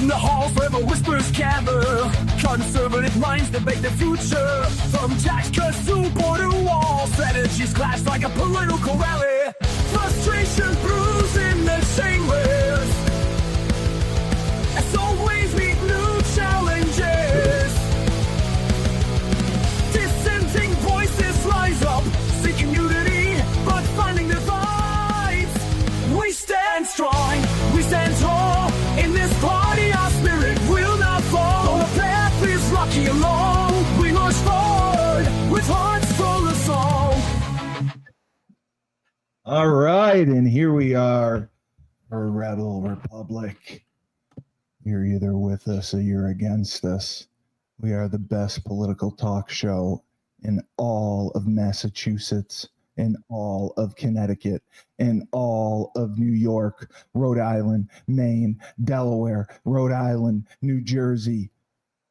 In the halls where the whispers gather, conservative minds debate the future. From tax cuts to border walls, strategies clash like a political rally. Frustration brews in the chambers. As always, meet new challenges. Dissenting voices rise up, seeking unity, but finding divides. We stand strong, we stand tall. In this party, our spirit will not fall. Though the path is rocky and long, we march forward with hearts full of song. All right, and here we are, a rebel republic. You're either with us or you're against us. We are the best political talk show in all of Massachusetts, in all of Connecticut, in all of New York, Rhode Island, Maine, Delaware, Rhode Island, New Jersey.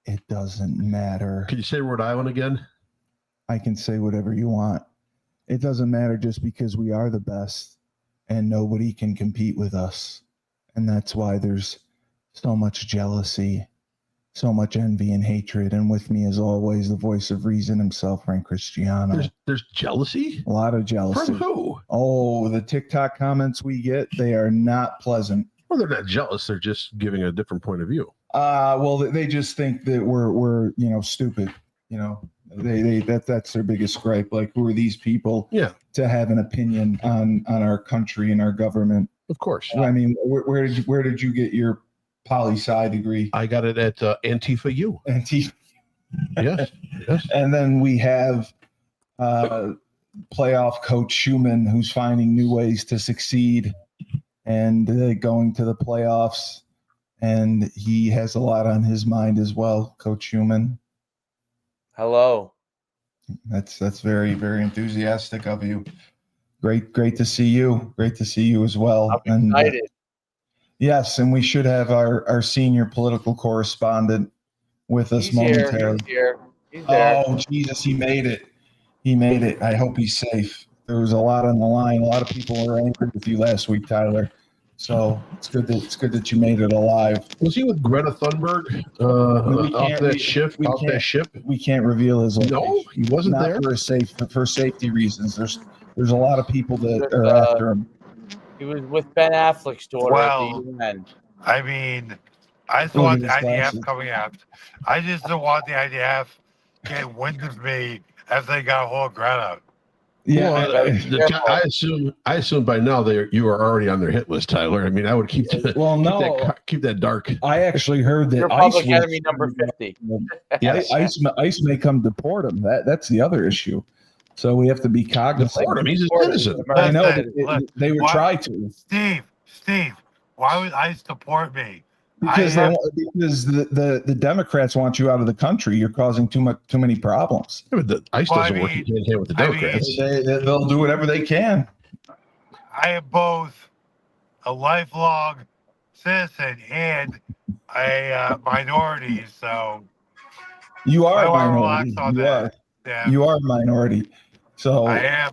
It doesn't matter. Can you say Rhode Island again? I can say whatever you want. It doesn't matter just because we are the best and nobody can compete with us. And that's why there's so much jealousy, so much envy and hatred. And with me, as always, the voice of reason himself, Frank Cristiano. There's jealousy? A lot of jealousy. From who? Oh, the TikTok comments we get, they are not pleasant. Well, they're not jealous. They're just giving a different point of view. Well, they just think that we're stupid. That's their biggest gripe. Like, who are these people to have an opinion on our country and our government? Of course. I mean, where did you get your poli-sci degree? I got it at Antifa U. Antifa. Yes. And then we have playoff coach Schumann, who's finding new ways to succeed and going to the playoffs. And he has a lot on his mind as well, Coach Schumann. Hello. That's very, very enthusiastic of you. Great to see you. Great to see you as well. I'm excited. Yes, and we should have our senior political correspondent with us momentarily. He's there. Oh, Jesus, he made it. I hope he's safe. There was a lot on the line. A lot of people were angry with you last week, Tyler. So it's good that you made it alive. Was he with Greta Thunberg off that ship? We can't reveal his location. No, he wasn't there for safety reasons. There's a lot of people that are after him. He was with Ben Affleck's daughter at the UN. I mean, I just want the IDF coming out. I just don't want the IDF getting wind of me as they got a hold of Greta. Yeah, well, I assume by now you are already on their hit list, Tyler. I mean, I would keep keep that dark. I actually heard that You're public enemy number 50. Yes. ICE may come deport him. That's the other issue. So we have to be cognizant. Deport him. He's a citizen. I know they would try to. Steve, why would ICE deport me? Because the Democrats want you out of the country. You're causing too many problems. Yeah, but the ICE doesn't work hand in hand with the Democrats. They'll do whatever they can. I am both a lifelong citizen and a minority, so you are a minority. You are a minority. So I am.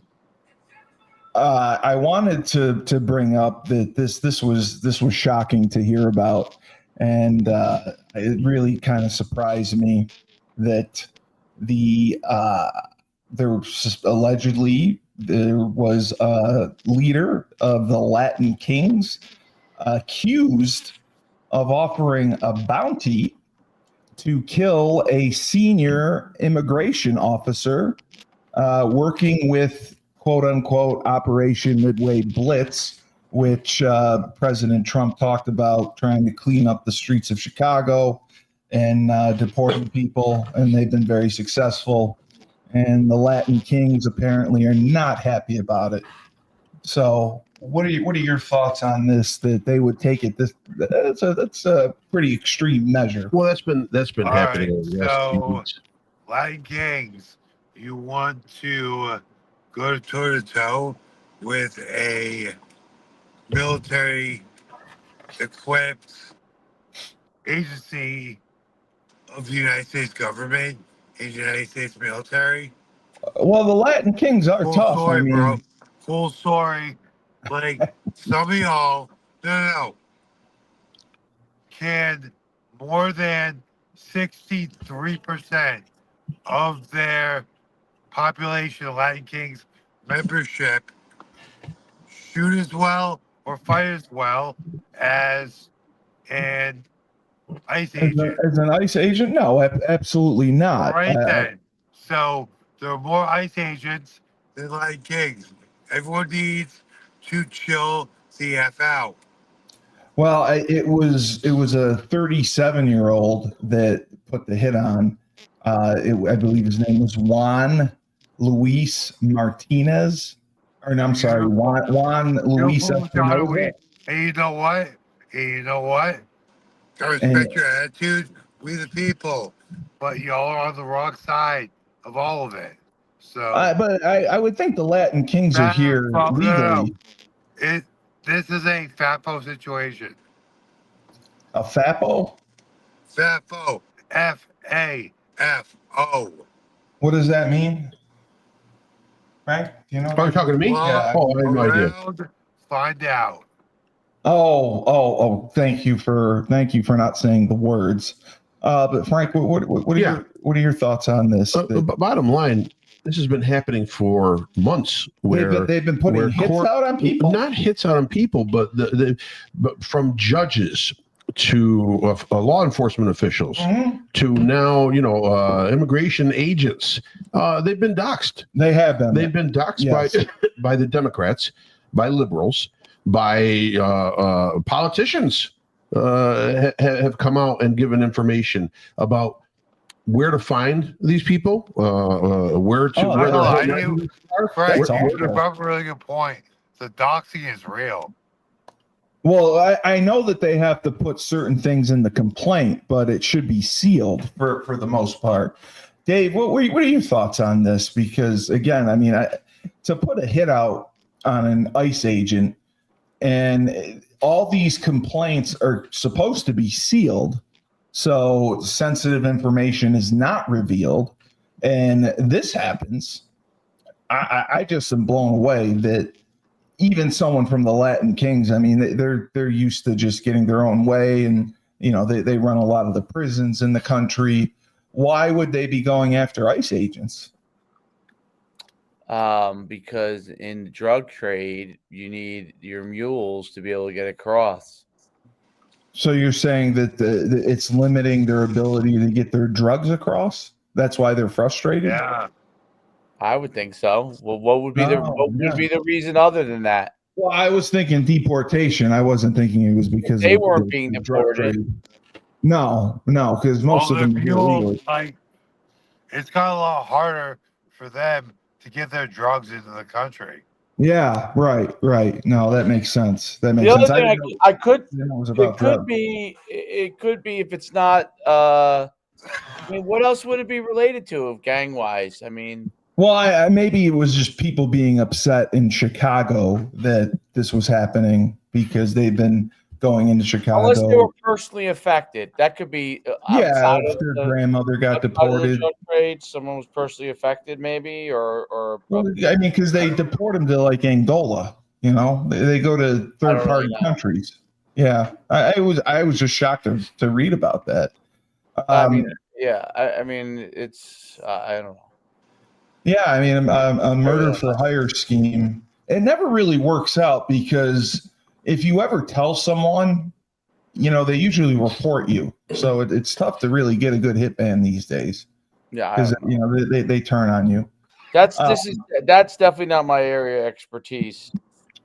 I wanted to bring up that this was shocking to hear about. And it really kind of surprised me that allegedly there was a leader of the Latin Kings accused of offering a bounty to kill a senior immigration officer working with quote unquote Operation Midway Blitz, which President Trump talked about trying to clean up the streets of Chicago and deporting people, and they've been very successful. And the Latin Kings apparently are not happy about it. So, what are your thoughts on this? That they would take it? That's a pretty extreme measure. Well, that's been happening. Right, so, Latin Kings, you want to go toe to toe with a military equipped agency of the United States government and United States military. Well, the Latin Kings are tough. Story, bro. Full story. Like some of y'all, no. Can more than 63% of their population of Latin Kings membership shoot as well or fight as well as an ICE agent. As an ICE agent? No, absolutely not. All right then. So there are more ICE agents than Latin Kings. Everyone needs to chill the F out. Well, it was a 37-year-old that put the hit on. I believe his name was Juan Luis Martinez. Or no, I'm sorry, Juan Luis Espinosa. And you know what? I respect your attitude. We the people. But y'all are on the wrong side of all of it. So but I would think the Latin Kings are here legally. No. This is a FAPO situation. A FAPO? FAPO. FAFO. What does that mean? Frank, do you know? Are you talking to me? Yeah. Oh, I have no idea. Find out. Oh! Thank you for not saying the words. But Frank, what are your thoughts on this? Bottom line, this has been happening for months. Where they've been putting hits out on people. Not hits out on people, but but from judges to law enforcement officials to now, immigration agents. They've been doxxed. They have been. They've been doxxed by the Democrats, by liberals, by politicians. Have come out and given information about where to find these people, where to. Frank, you brought up a really good point. The doxing is real. Well, I know that they have to put certain things in the complaint, but it should be sealed for the most part. Dave, what are your thoughts on this? Because again, I mean, to put a hit out on an ICE agent, and all these complaints are supposed to be sealed, so sensitive information is not revealed, and this happens. I just am blown away that even someone from the Latin Kings, I mean, they're used to just getting their own way, and they run a lot of the prisons in the country. Why would they be going after ICE agents? Because in the drug trade, you need your mules to be able to get across. So you're saying that it's limiting their ability to get their drugs across? That's why they're frustrated? Yeah. I would think so. Well, what would be the reason other than that? Well, I was thinking deportation. I wasn't thinking it was because they weren't being deported. No, because most of them are illegal. Like, it's got a lot harder for them to get their drugs into the country. Yeah, right. No, that makes sense. It could be if it's not. I mean, what else would it be related to if gang-wise? I mean. Well, maybe it was just people being upset in Chicago that this was happening because they've been going into Chicago. Unless they were personally affected. That could be. If their grandmother got deported. Trade, someone was personally affected, maybe, or. Well, I mean, because they deport them to like Angola. They go to third-party countries. Yeah, I was just shocked to read about that. I mean, it's I don't know. Yeah, I mean, a murder for hire scheme, it never really works out because if you ever tell someone, they usually report you. So it's tough to really get a good hitman these days. Yeah, because they turn on you. That's definitely not my area of expertise.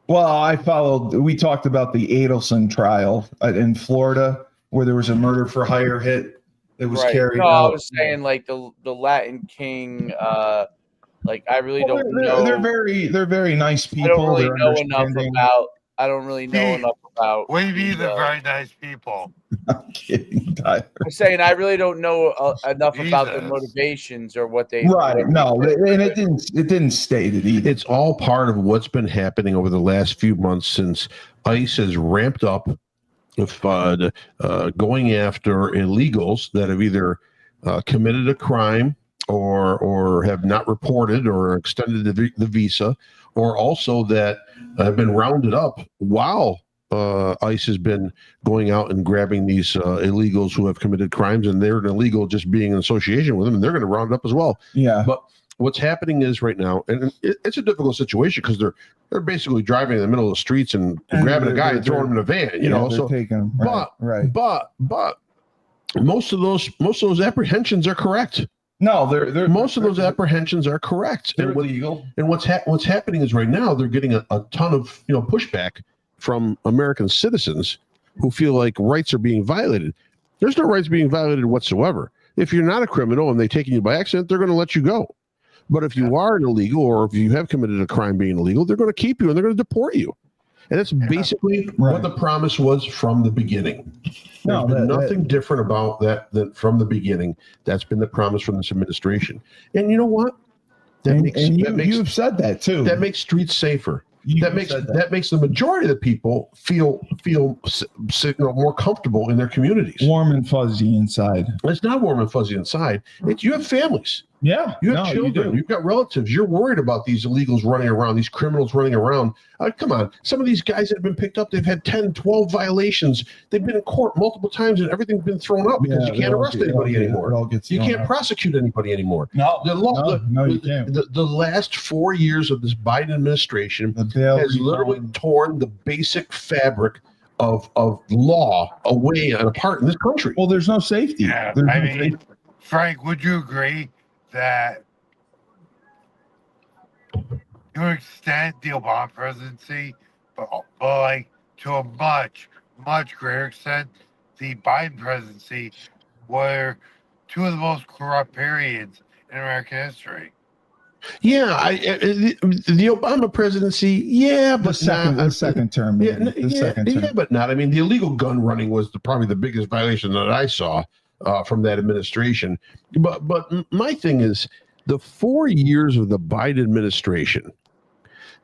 Well, we talked about the Adelson trial in Florida where there was a murder for hire hit that was carried out. I was saying like the Latin King. Like I really don't know. They're very nice people. I don't really know enough about. What do you mean they're very nice people? I'm kidding, Tyler. I'm saying I really don't know enough about their motivations or what they. Right. No, and it didn't state it either. It's all part of what's been happening over the last few months since ICE has ramped up with going after illegals that have either committed a crime or have not reported or extended the visa, or also that have been rounded up while ICE has been going out and grabbing these illegals who have committed crimes, and they're illegal just being in association with them, and they're going to round up as well. Yeah. But what's happening is right now, and it's a difficult situation because they're basically driving in the middle of the streets and grabbing a guy and throwing him in a van, you know. So, taking, right. But most of those apprehensions are correct. No, they're most of those apprehensions are correct. They're illegal. And what's happening is right now they're getting a ton of pushback from American citizens who feel like rights are being violated. There's no rights being violated whatsoever. If you're not a criminal and they're taking you by accident, they're going to let you go. But if you are an illegal, or if you have committed a crime being illegal, they're going to keep you and they're going to deport you. And that's basically what the promise was from the beginning. There's been nothing different about that than from the beginning. That's been the promise from this administration. And you know what? You've said that too. That makes streets safer. That makes the majority of the people feel more comfortable in their communities. Warm and fuzzy inside. It's not warm and fuzzy inside. You have families. Yeah, you have children. You've got relatives. You're worried about these illegals running around, these criminals running around. Come on. Some of these guys that have been picked up, they've had 10, 12 violations. They've been in court multiple times and everything's been thrown out because you can't arrest anybody anymore. You can't prosecute anybody anymore. No, you can't. The last 4 years of this Biden administration has literally torn the basic fabric of law away and apart in this country. Well, there's no safety. Yeah, Frank, would you agree that to an extent the Obama presidency, but like to a much, much greater extent, the Biden presidency were two of the most corrupt periods in American history? Yeah, the Obama presidency, but the second term. But not. I mean, the illegal gun running was probably the biggest violation that I saw from that administration. But my thing is, the 4 years of the Biden administration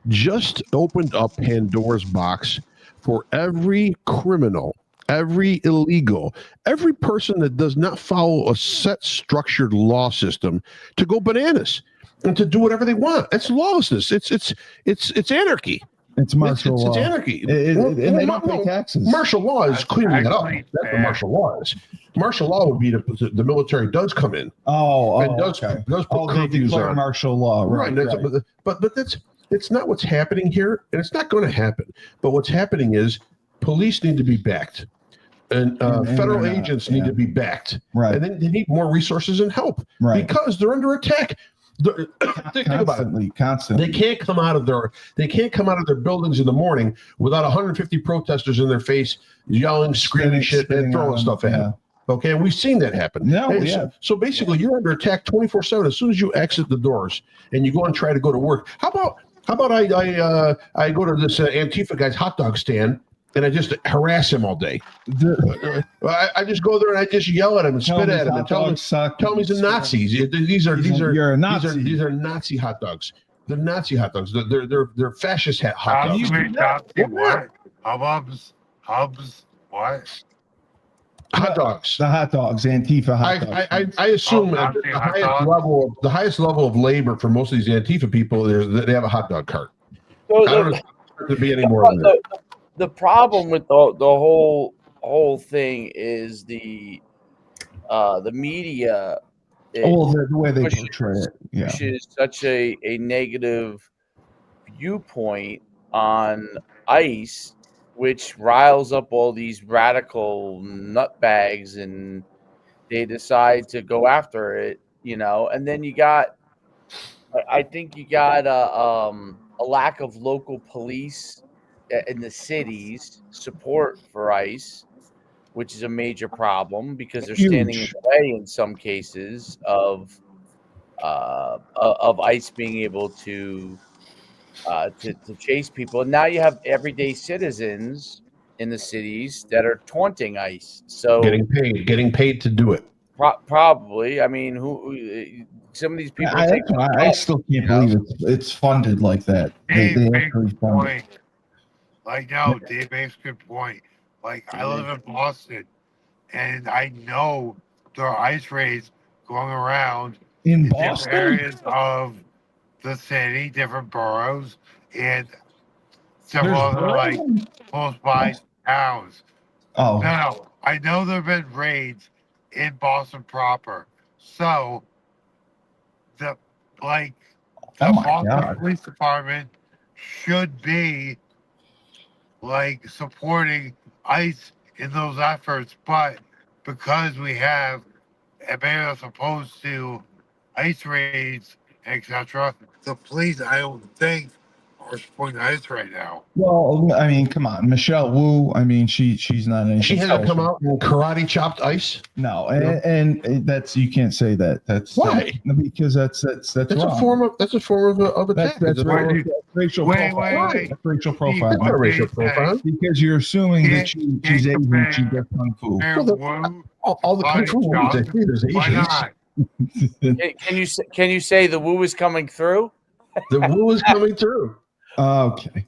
just opened up Pandora's box for every criminal, every illegal, every person that does not follow a set structured law system to go bananas and to do whatever they want. It's lawlessness. It's anarchy. It's martial law. It's anarchy. And they don't pay taxes. Martial law is cleaning it up. That's what martial law is. Martial law would be the military does come in. Does put curfews on. Martial law. Right. But it's not what's happening here, and it's not going to happen. But what's happening is police need to be backed. And federal agents need to be backed. Right. And then they need more resources and help because they're under attack. Think about it. Constantly. They can't come out of their buildings in the morning without 150 protesters in their face, yelling, screaming shit, and throwing stuff at them. Okay, and we've seen that happen. So basically, you're under attack 24/7 as soon as you exit the doors and you go and try to go to work. How about I go to this Antifa guy's hot dog stand and I just harass him all day. I just go there and I just yell at him and spit at him and tell him he's a Nazi. These are Nazi hot dogs. They're Nazi hot dogs. They're fascist hot dogs. What? Hubs? What? Hot dogs. The hot dogs, Antifa hot dogs. I assume the highest level of labor for most of these Antifa people is that they have a hot dog cart. I don't know to be any more than that. The problem with the whole thing is the media. The way they portray it, which is such a negative viewpoint on ICE, which riles up all these radical nutbags, and they decide to go after it, And then I think you got a lack of local police in the cities, support for ICE, which is a major problem because they're standing in the way in some cases of ICE being able to chase people. And now you have everyday citizens in the cities that are taunting ICE. So getting paid to do it. Probably. I mean, some of these people. I still can't believe it's funded like that. They actually fund it. Dave makes a good point. I live in Boston, and I know there are ICE raids going around in different areas of the city, different boroughs, and several There's other like one? close by towns. Oh, No, I know there have been raids in Boston proper. So the like the Oh my Boston God. Police Department should be like supporting ICE in those efforts, but because we have barriers opposed to ICE raids, etc., the police I don't think are supporting ICE right now. Well, I mean, come on, Michelle Wu. I mean, she's not anything. She hasn't come special. out and karate chopped ICE. No, and that's you can't say that. That's Why? because that's That's wrong. a form of attack. That's It's a form of- racial Wait, profile. wait. That's racial Steve, profile. That's not what racial they say, profile. Because you're assuming that Can't- she's can't Asian, she compare- does kung fu. Fair the- Wu, all the kung fu movies I see, there's why Asians. not? Can you say the woo is coming through? The woo is coming through. Okay.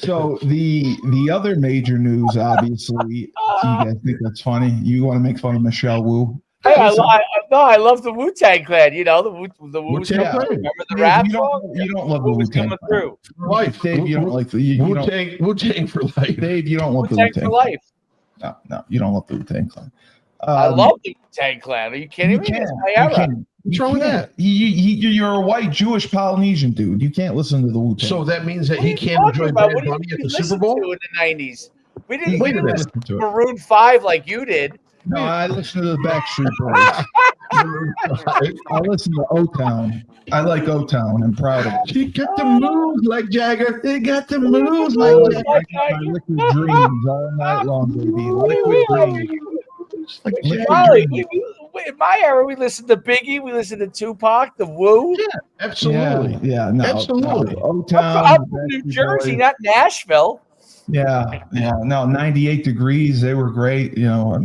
So the other major news, obviously, you guys think that's funny. You want to make fun of Michelle Wu? Hey, I love the Wu Tang Clan. You know the Woo's Wu-Tang coming Clan. through. Remember the Dave, rap you song? don't you don't love the Wu is Wu-Tang coming Clan. through. For life. Dave, you don't like the you don't, Wu-Tang for life. Dave, you don't Wu love the Tang Wu-Tang for Clan. life. No, you don't love the Wu-Tang Clan. I love the Wu Tang Clan. Are you kidding You me? can't. It's my You era. can't. What's wrong with that? You're a white Jewish Polynesian dude. You can't listen to the Wu-Tang. So that means that What are he you can't talking enjoy about? Bad What did Bunny you at the listen Super Bowl? to in the 90s? We Wait didn't a minute. listen to to it. Maroon 5 like you did. No, I listen to the Backstreet Boys. I listen to O-Town. I like O-Town. I'm proud of it. He got the moves like Jagger. He got the moves I like like Jagger. my liquid dreams all night long, baby. Liquid dreams. Like Liquid Golly, dreams. in my era, we listened to Biggie, we listened to Tupac, the Woo. Absolutely. Yeah, no. Absolutely. O-Town. I'm from New Backstreet Jersey, Boys. not Nashville. Yeah. No, 98 Degrees. They were great. You know, I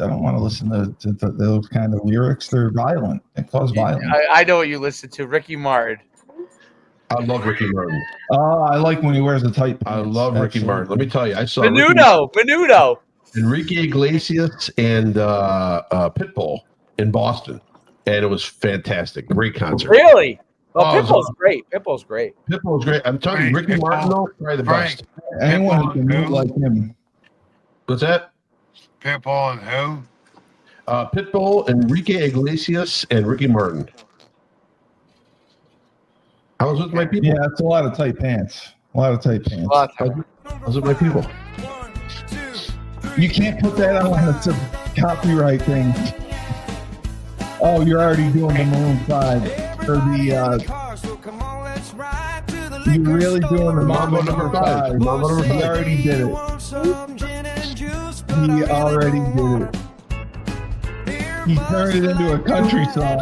don't want to listen to those kind of lyrics. They're violent. They cause violence. I know what you listen to, Ricky Martin. I love Ricky Martin. I like when he wears the tight I pants. love Ricky Absolutely. Martin. Let me tell you, I saw Menudo. Enrique Iglesias and Pitbull in Boston, and it was fantastic. Great concert. Really? Oh, Well, Pitbull's great. Pitbull's great. Pitbull's great. I'm telling you, Ricky Martin, though, probably the best. Anyone who can move like him. What's that? Pitbull and who? Pitbull, Enrique Iglesias, and Ricky Martin. I was with my people. Yeah, it's a lot of tight pants. A lot of tight pants. I was with my people. You can't put that on. It's a copyright thing. Oh, you're already doing the Maroon 5 or the. You're really doing the Mambo number 5. Mambo number He 5. already did it. He already did it. He turned it into a country song.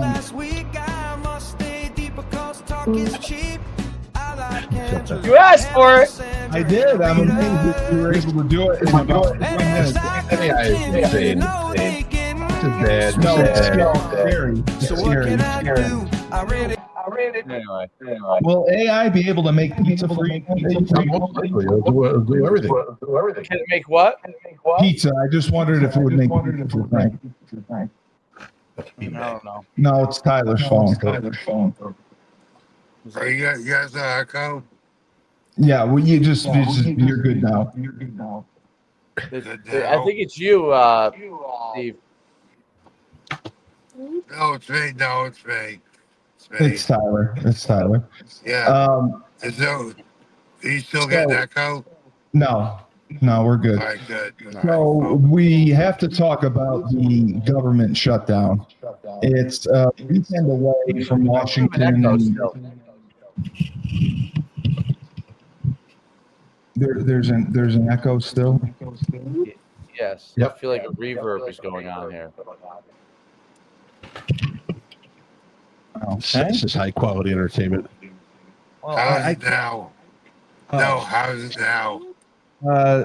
You asked for it. I did. I'm amazed that you were able to do it in about 20 minutes. AI is insane. This is bad. No, This it's is bad. scary. It's scary. Anyway. Will AI be able to make pizza for you? Most likely, it'll do everything. Can it make what? Pizza. I just wondered if it would make pizza for Frank. I don't know. No, it's Tyler's phone. Are you guys echo? Yeah, well, you're good now. I think it's you, Steve. No, it's me. It's me. It's Tyler. Yeah. Do you still get an echo? No, we're good. All right, good. So we have to talk about the government shutdown. It's a weekend away from Washington. There's an echo still. Yes. Yep. I feel like a reverb is going on here. Okay. This is high quality entertainment. Well, How's it now? No, how's it now?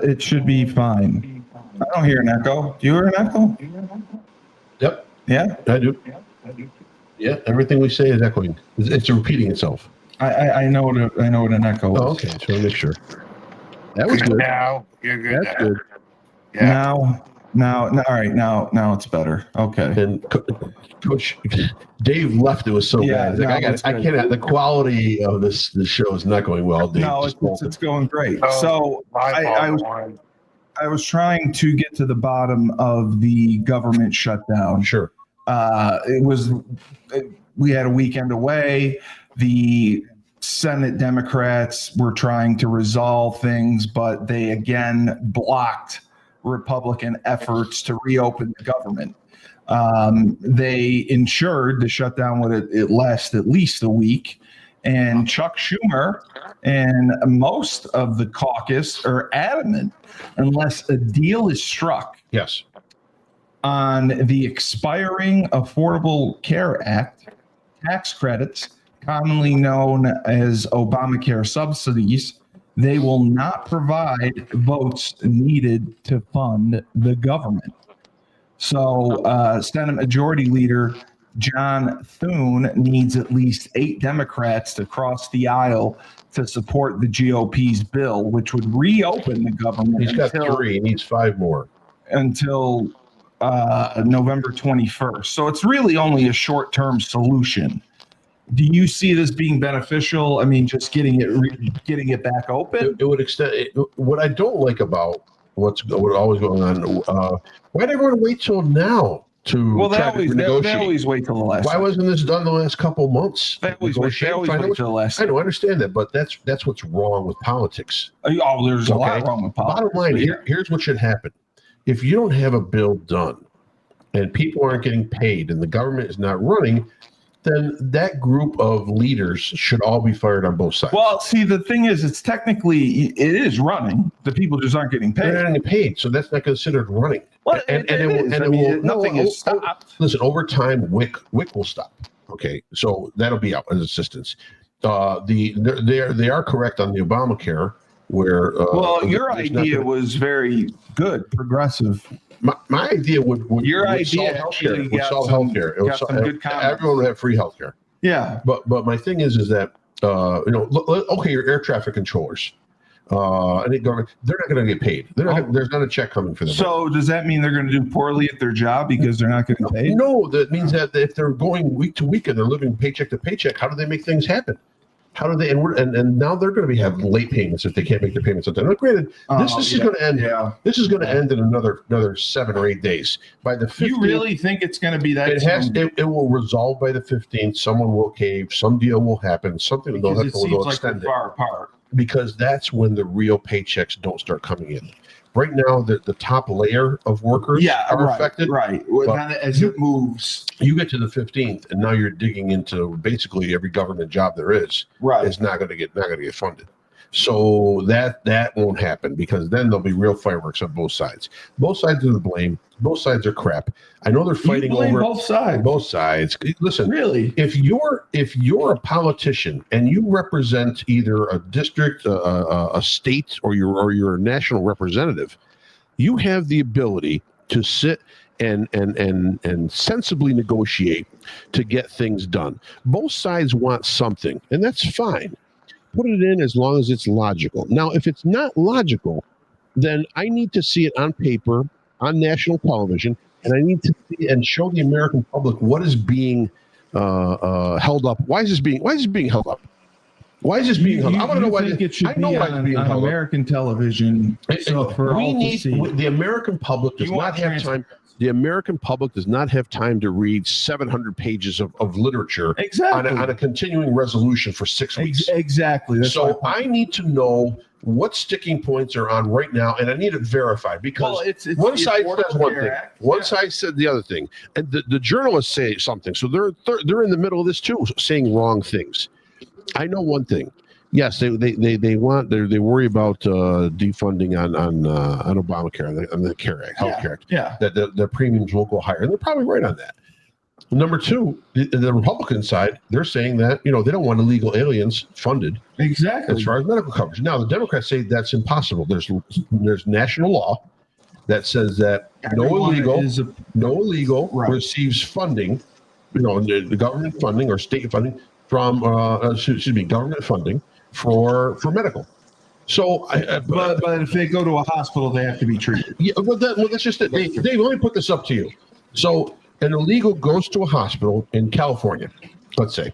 It should be fine. I don't hear an echo. Do you hear an echo? Yep, Yeah. I do. Yeah, everything we say is echoing. It's repeating itself. I know what an echo is. Oh, okay. So make sure. That was good. Now you're good. That's now. good. Yeah. Now, Now, all right, now it's better. Okay. And Coach Dave left. It was so Yeah, bad. He's like, no, it's I good. cannot. The quality of this show is not going well, Dave. No, Just it's going great. Oh, So My I was trying to get to the bottom of the government shutdown. sure. We had a weekend away. The Senate Democrats were trying to resolve things, but they again blocked Republican efforts to reopen the government. They ensured the shutdown would last at least a week. And Chuck Schumer and most of the caucus are adamant, unless a deal is struck Yes. on the expiring Affordable Care Act, tax credits, commonly known as Obamacare subsidies, they will not provide votes needed to fund the government. So Senate Majority Leader John Thune needs at least 8 Democrats to cross the aisle to support the GOP's bill, which would reopen the government. He's got 3. He needs 5 more. Until November 21st. So it's really only a short-term solution. Do you see this being beneficial? I mean, just getting it back open? It would extend. What I don't like about what's always going on, why did everyone wait till now to try to negotiate? They always wait till the last. Why wasn't this done the last couple months? They always wait till the last. I don't understand that, but that's what's wrong with politics. Oh, there's a lot wrong with politics. Bottom line, here's what should happen. If you don't have a bill done and people aren't getting paid and the government is not running, then that group of leaders should all be fired on both sides. Well, see, the thing is, it is running. The people just aren't getting paid. They're not getting paid, so that's not considered running. Well, nothing is stopped. Listen, over time, WIC will stop. Okay, so that'll be out as assistance. They are correct on the Obamacare, where your idea was very good, progressive. My idea would your would idea solve healthcare. Would solve healthcare. It would solve, everyone would have free healthcare. Yeah, but my thing is that okay, your air traffic controllers, and they're not going to get paid. There's not a check coming for them. So does that mean they're going to do poorly at their job because they're not getting paid? No, that means that if they're going week to week and they're living paycheck to paycheck, how do they make things happen? How do they and now they're going to have late payments if they can't make their payments on time. Now, granted, this is going to end. Yeah. This is going to end in another 7 or 8 days. By the 15th, you really think it's going to be that? It will resolve by the 15th. Someone will cave. Some deal will happen. Something they'll extend it. Far apart. Because that's when the real paychecks don't start coming in. Right now, the top layer of workers are affected. Right. As it moves, you get to the 15th, and now you're digging into basically every government job there is. Right. It's not going to get funded. So that won't happen, because then there'll be real fireworks on both sides. Both sides are to blame. Both sides are crap. I know they're fighting over both sides. Both sides. Listen, really, if you're a politician and you represent either a district, a state, or you're a national representative, you have the ability to sit and sensibly negotiate to get things done. Both sides want something, and that's fine. Put it in as long as it's logical. Now, if it's not logical, then I need to see it on paper, on national television, and I need to see and show the American public what is being held up. Why is this being held up? Why is this being held up? I want to know why it should be on American television. So for all to see. The American public does not have time. The American public does not have time to read 700 pages of literature on a continuing resolution for 6 weeks. Exactly. So I need to know what sticking points are on right now, and I need it verified, because one side says one thing, one side said the other thing, and the journalists say something. So they're in the middle of this too, saying wrong things. I know one thing. Yes, they worry about defunding on Obamacare, on the Care Act, Health Care Act. Yeah. That the premiums will go higher, and they're probably right on that. Number two, the Republican side, they're saying that they don't want illegal aliens funded. Exactly. As far as medical coverage. Now the Democrats say that's impossible. There's national law that says that no illegal receives funding, the government funding or state funding from government funding for medical. So, But if they go to a hospital, they have to be treated. yeah, that's just it. Dave, let me put this up to you. So an illegal goes to a hospital in California, let's say,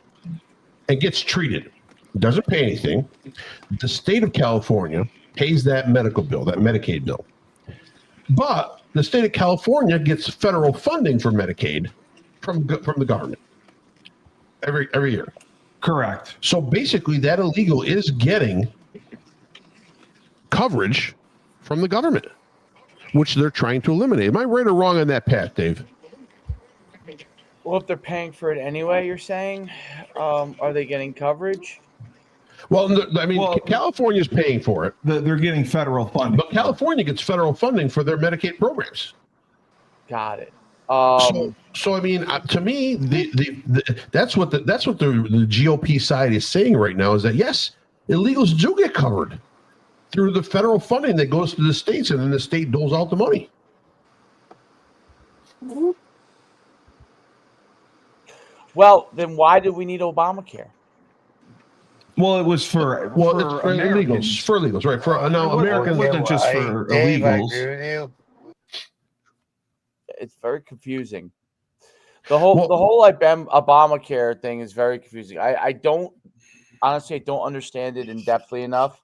and gets treated, doesn't pay anything. The state of California pays that medical bill, that Medicaid bill. But the state of California gets federal funding for Medicaid from the government every year. Correct. So basically, that illegal is getting coverage from the government, which they're trying to eliminate. Am I right or wrong on that, Pat, Dave? Well, if they're paying for it anyway, you're saying, are they getting coverage? Well, I mean, California's paying for it. They're getting federal funding. But California gets federal funding for their Medicaid programs. Got it. So I mean, to me, that's what the GOP side is saying right now is that yes, illegals do get covered through the federal funding that goes to the states, and then the state doles out the money. Well, then why do we need Obamacare? Well, it was for illegals. For illegals, right? For now, Americans. It wasn't just for illegals. It's very confusing. The whole Obamacare thing is very confusing. I don't understand it in depthly enough,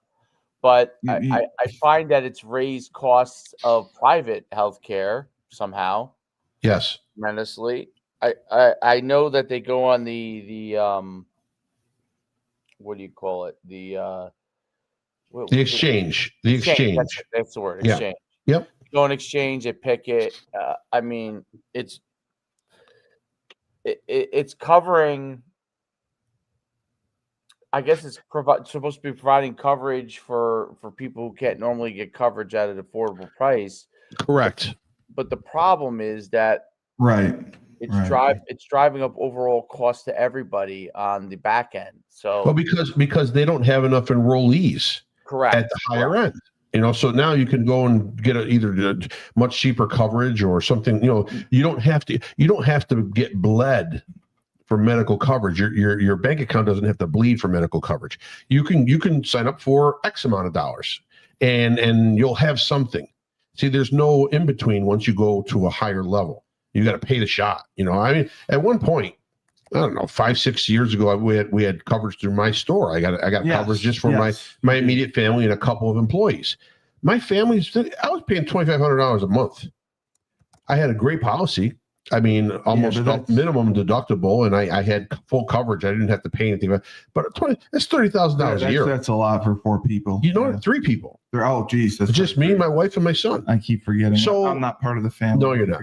but I find that it's raised costs of private healthcare somehow. Yes, tremendously. I know that they go on the what do you call it? The exchange. The exchange. That's the word. Yeah. Exchange. Yep. Go and exchange it, pick it. I mean, it's covering. I guess it's supposed to be providing coverage for people who can't normally get coverage at an affordable price. Correct. But the problem is that it's driving up overall cost to everybody on the back end. So well, because they don't have enough enrollees. Correct. At the higher end. So now you can go and get either much cheaper coverage or something. You don't have to get bled for medical coverage. Your bank account doesn't have to bleed for medical coverage. You can sign up for X amount of dollars, and you'll have something. See, there's no in between once you go to a higher level. You got to pay the shot. I mean, at one point, I don't know, 5-6 years ago, we had coverage through my store. I got coverage just for my immediate family and a couple of employees. My family, I was paying $2,500 a month. I had a great policy. I mean, almost minimum deductible, and I had full coverage. I didn't have to pay anything. But that's $30,000 a year. That's a lot for 4 people. 3 people. Oh, geez, that's just me, my wife, and my son. I keep forgetting. So I'm not part of the family. No, you're not.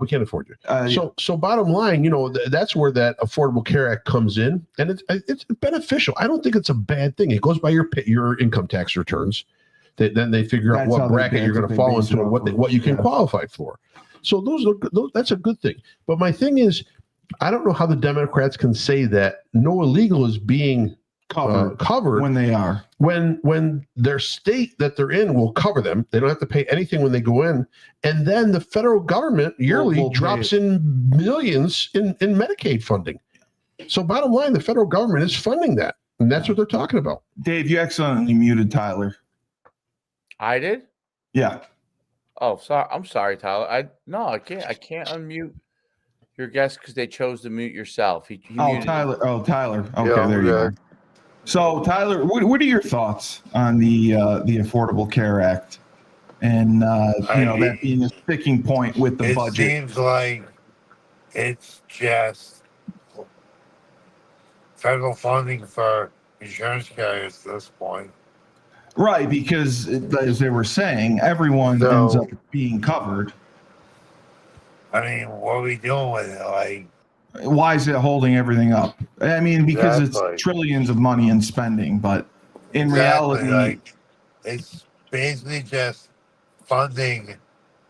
We can't afford you. So bottom line, that's where that Affordable Care Act comes in, and it's beneficial. I don't think it's a bad thing. It goes by your income tax returns. Then they figure out what bracket you're going to fall into and what you can qualify for. So that's a good thing. But my thing is, I don't know how the Democrats can say that no illegal is being covered when they are. When their state that they're in will cover them. They don't have to pay anything when they go in. And then the federal government yearly drops in millions in Medicaid funding. So bottom line, the federal government is funding that. And that's what they're talking about. Dave, you accidentally muted Tyler. I did? Yeah. Oh, sorry. I'm sorry, Tyler. I can't unmute your guest because they chose to mute yourself. Tyler. Okay, there you are. So, Tyler, what are your thoughts on the Affordable Care Act and that being a sticking point with the budget? It seems like it's just federal funding for insurance carriers at this point. Right, because as they were saying, everyone ends up being covered. I mean, what are we doing with it? Like, why is it holding everything up? I mean, because it's trillions of money in spending, but in reality, it's basically just funding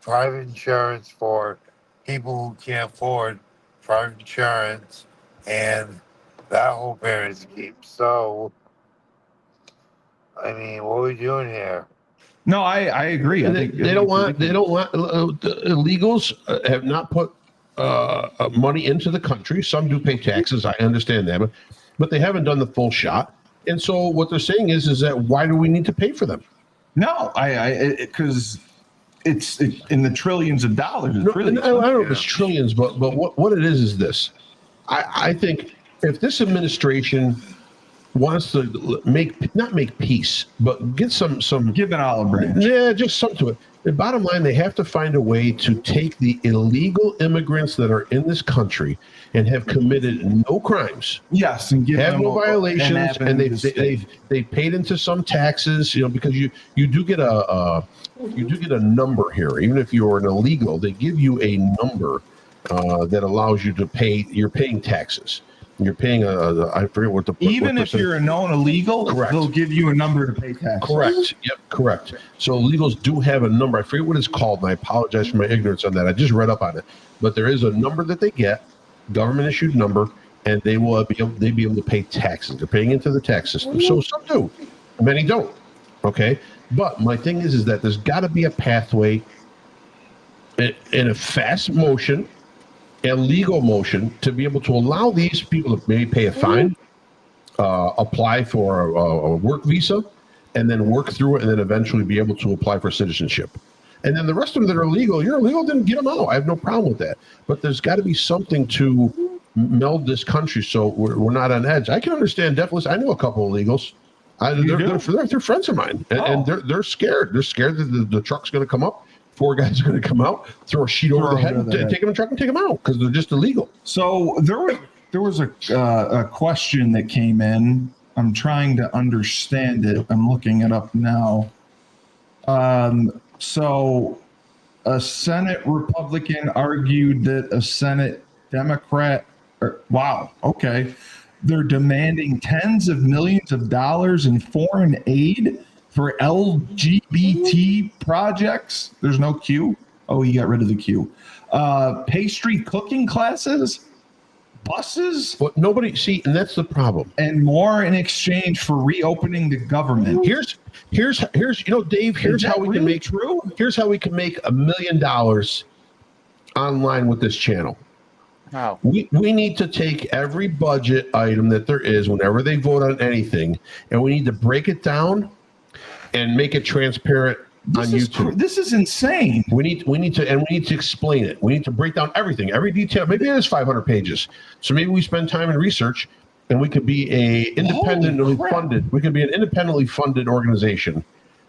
private insurance for people who can't afford private insurance, and that whole pyramid scheme. So, I mean, what are we doing here? No, I agree. They don't want illegals have not put money into the country. Some do pay taxes. I understand that, but they haven't done the full shot. And so what they're saying is that why do we need to pay for them? No, because it's in the trillions of dollars. It's really I don't know if it's trillions, but what it is this. I think if this administration wants to not make peace, but get some give an olive branch. Yeah, just some to it. The bottom line, they have to find a way to take the illegal immigrants that are in this country and have committed no crimes. Yes, and give have them no violations, and they've paid into some taxes. Because you do get a number here, even if you're an illegal, they give you a number that allows you to pay. You're paying taxes. You're paying I forget what the even if you're a known illegal, correct. They'll give you a number to pay taxes. Correct. Yep. Correct. So illegals do have a number. I forget what it's called, and I apologize for my ignorance on that. I just read up on it, but there is a number that they get, government issued number, and they will be able to pay taxes. They're paying into the tax system. So some do, many don't. Okay, but my thing is that there's got to be a pathway in a fast motion. A legal motion to be able to allow these people to maybe pay a fine, apply for a work visa, and then work through it, and then eventually be able to apply for citizenship. And then the rest of them that are illegal, you're illegal, then get them out. I have no problem with that. But there's got to be something to meld this country so we're not on edge. I can understand definitely. I know a couple of illegals. They're friends of mine, and they're scared. They're scared that the truck's going to come up. 4 guys are going to come out, throw a sheet over their head, take them in a truck and take them out because they're just illegal. So there was a question that came in. I'm trying to understand it. I'm looking it up now. So a Senate Republican argued that a Senate Democrat. Wow. Okay. They're demanding tens of millions of dollars in foreign aid for LGBT projects. There's no Q. Oh, he got rid of the Q. Pastry cooking classes, buses. But nobody and that's the problem. And more in exchange for reopening the government. Here's Dave. Here's how we can make $1 million online with this channel. Wow. We need to take every budget item that there is whenever they vote on anything, and we need to break it down and make it transparent on YouTube. This is insane. We need to explain it. We need to break down everything, every detail. Maybe it is 500 pages. So maybe we spend time in research, and we could be independently funded. We could be an independently funded organization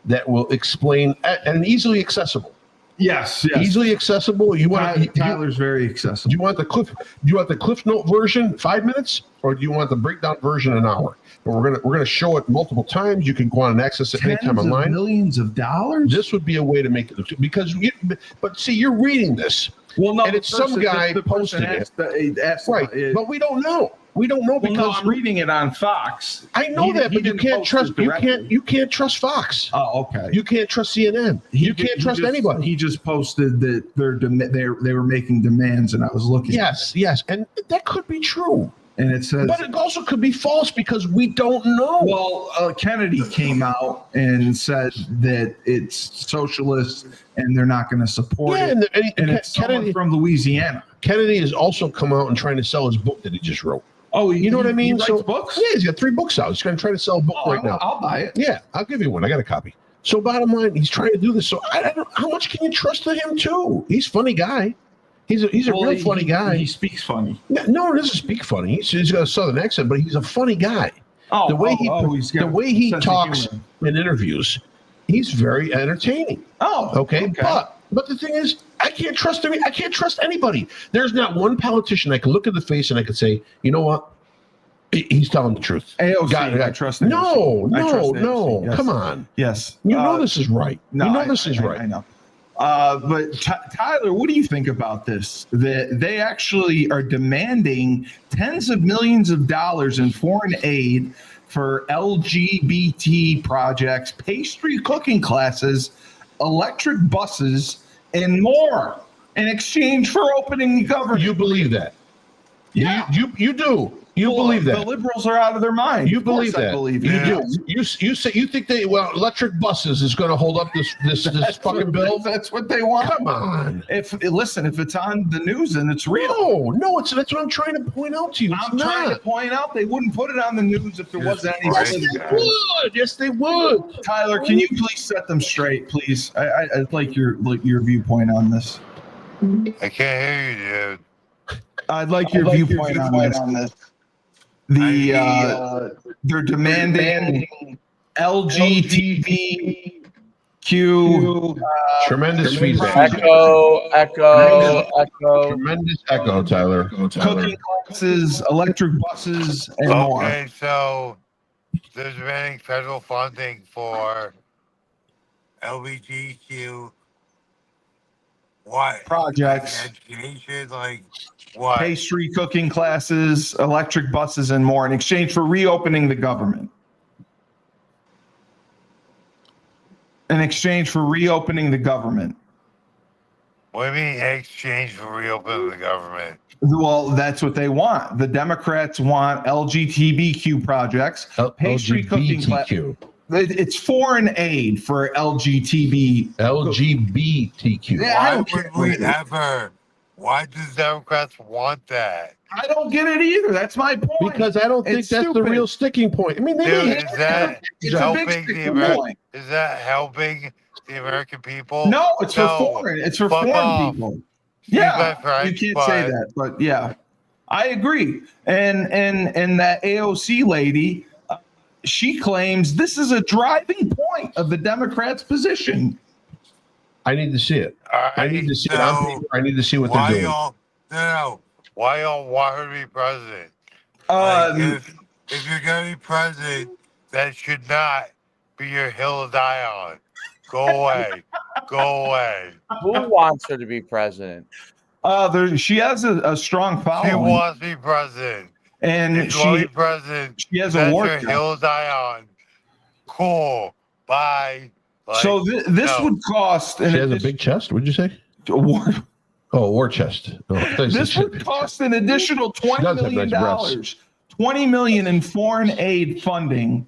that will explain and easily accessible. Yes. Easily accessible. Tyler's very accessible. Do you want the Cliff Note version 5 minutes, or do you want the breakdown version an hour? But we're gonna show it multiple times. You can go on and access it anytime online. Millions of dollars. This would be a way to make it but see, you're reading this. Well, no, and it's some guy posting it. Right, but we don't know. We don't know because I'm reading it on Fox. I know that, but you can't trust. You can't trust Fox. Oh, okay. You can't trust CNN. You can't trust anybody. He just posted that they were making demands, and I was looking. Yes, and that could be true. And it says, but it also could be false because we don't know. Well, Kennedy came out and said that it's socialist and they're not going to support it. And it's Kennedy from Louisiana. Kennedy has also come out and trying to sell his book that he just wrote. Oh, you know what I mean? He writes books? Yeah, he's got 3 books out. He's going to try to sell a book right now. I'll buy it. Yeah, I'll give you one. I got a copy. So bottom line, he's trying to do this. So I don't. How much can you trust him too? He's a funny guy. He's a real funny guy. He speaks funny. No, he doesn't speak funny. He's got a southern accent, but he's a funny guy. The way he talks in interviews, he's very entertaining. Okay. But the thing is, I can't trust him. I can't trust anybody. There's not one politician I can look in the face and I can say, you know what? He's telling the truth. AOC, I trust him. No. Yes. Come on. Yes. You know this is right. This is right. I know. But Tyler, what do you think about this? That they actually are demanding tens of millions of dollars in foreign aid for LGBT projects, pastry cooking classes, electric buses, and more in exchange for opening the government. You believe that? Yeah. You do. You believe The that? liberals are out of their mind. You Of course believe I that? believe You it. do. You say you think electric buses is going to hold up this fucking bill? That's what they want. Come on. If it's on the news and it's real. No, that's what I'm trying to point out to you. I'm trying to point out they wouldn't put it on the news if there wasn't any. Yes, they would. Yes, they would. Tyler, can you please set them straight, please? I'd like your viewpoint on this. I can't hear you, dude. I'd like your viewpoint on this. They're demanding LGBTQ. Tremendous feedback. Echo. Tremendous echo, Tyler. Cooking classes, electric buses, and more. Okay, so there's remaining federal funding for LGBTQ. What? Projects. Education, like what? Pastry cooking classes, electric buses, and more in exchange for reopening the government. In exchange for reopening the government. What do you mean exchange for reopening the government? Well, that's what they want. The Democrats want LGBTQ projects, pastry cooking classes. It's foreign aid for LGBTQ. Why would we ever? Why do Democrats want that? I don't get it either. That's my point. Because I don't think It's that's the stupid. real sticking point. I mean, they Dude, may is have- that It's a big helping sticking the American? point. Is that helping the American people? No, it's for No. foreign. It's for Fuck foreign off. people. Excuse Yeah, my French, you can't say but- that, but yeah, I agree. And that AOC lady, she claims this is a driving point of the Democrats' position. I need to see it. I need to see it on paper. I need to see what they're Why doing. y'all? No. Why y'all want her to be president? If you're gonna be president, that should not be your hill to die on. Go away. Go away. Who wants her to be president? She has a strong following. She wants to be president. and If you want to be president, she has a that's war your chest. hill to die on. Cool. Bye. Like, So this no. would cost. She has a big chest. What'd you say? a war, Oh, war chest. Oh, I thought you said this would shit. cost an additional She $20 does have million. nice breasts. $20 million in foreign aid funding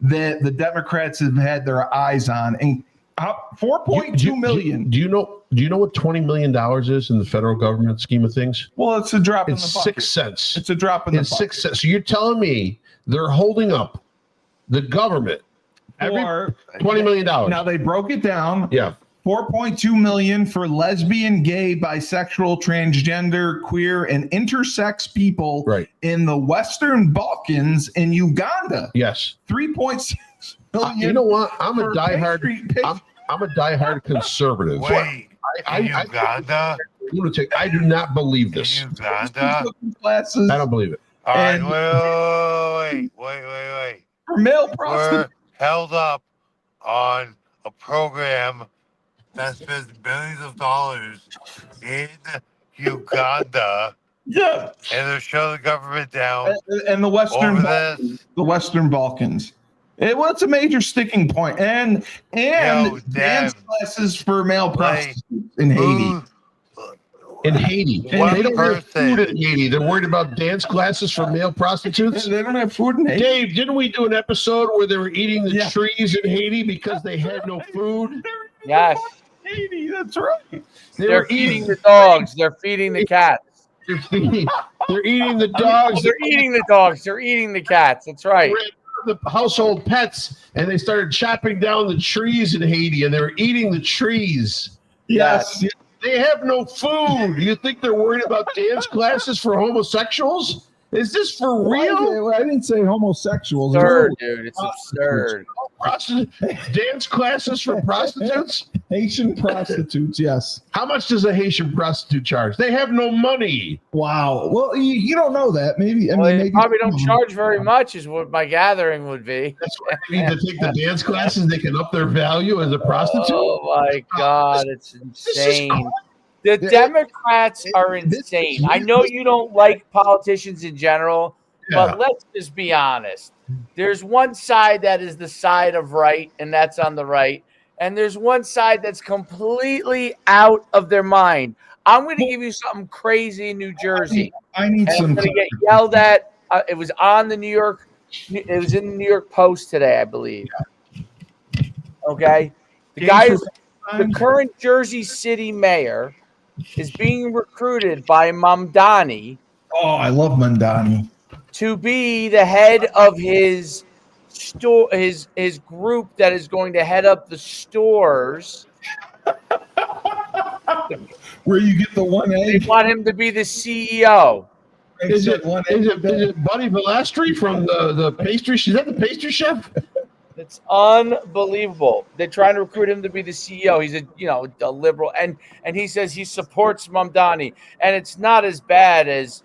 that the Democrats have had their eyes on, and 4.2 million. Do you know what $20 million is in the federal government scheme of things? Well, it's a drop in It's the bucket. 6 cents. It's a drop in the It's bucket. 6 cents. So you're telling me they're holding up the government every Or $20 million? now they broke it down. Yeah. 4.2 million for lesbian, gay, bisexual, transgender, queer, and intersex people Right. in the Western Balkans and Uganda. Yes. 3.6 million. You know what? I'm a for diehard. pastry- I'm a diehard conservative. Wait. I In Uganda? lunatic. I do not believe In this. Uganda? cooking classes I don't believe it. All right. And- Wait. for male We're prostitutes. held up on a program that spends billions of dollars in Uganda, Yeah, and they're shutting the government down and the Western over Balkans. this. The Western Balkans. Well, it's a major sticking point. And Yo, dance Dev. classes for male Like, prostitutes in Haiti. Who- In Haiti, One they don't have person. food in Haiti. They're worried about dance classes for male prostitutes. They don't have food in Haiti. Dave, didn't we do an episode where they were eating the Yeah. trees in Haiti because they had no food? Yes. Haiti, that's right. They're eating the dogs. They're feeding the cats. They're eating the dogs. They're eating the dogs. They're eating the cats. That's right. The household pets, and they started chopping down the trees in Haiti, and they were eating the trees. Yes. They have no food. You think they're worried about dance classes for homosexuals? Is this for real? I didn't say homosexuals. Absurd, dude. It's absurd. Dance classes for prostitutes? Haitian prostitutes, yes. How much does a Haitian prostitute charge? They have no money. Wow. Well, you don't know that. Maybe. Well, they probably don't charge very much, is what my gathering would be. That's why they need to take the dance classes. They can up their value as a prostitute. Oh my God, it's This is insane. The Democrats are insane. I know you don't like politicians in general, but let's just be honest. There's one side that is the side of right, and that's on the right. And there's one side that's completely out of their mind. I'm going to give you something crazy in New Jersey. I need And I'm some. going to get yelled at it was on the New York. It was in the New York Post today, I believe. Okay, the guy is the current Jersey City mayor is being recruited by Mamdani. Oh, I love Mandani. To be the head of his store, his group that is going to head up the stores. Where you get the one They egg. want him to be the CEO. Is it Buddy Velastri from the pastry? Is that the pastry chef? It's unbelievable. They're trying to recruit him to be the CEO. He's a liberal, and he says he supports Mamdani, and it's not as bad as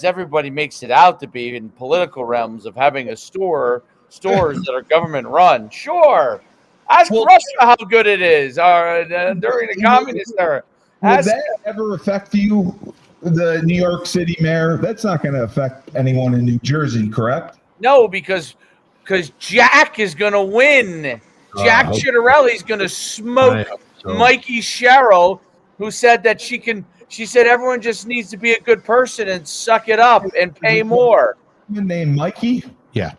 everybody makes it out to be in political realms of having a stores that are government run. Sure, ask Russia how good it is during the communist era. Would that ever affect you, the New York City mayor? That's not going to affect anyone in New Jersey, correct? No, because Jack is going to win. Jack Chitterelli is going to smoke Mikey Sherrill, who said that she said everyone just needs to be a good person and suck it up and pay more. Name Mikey? Yeah.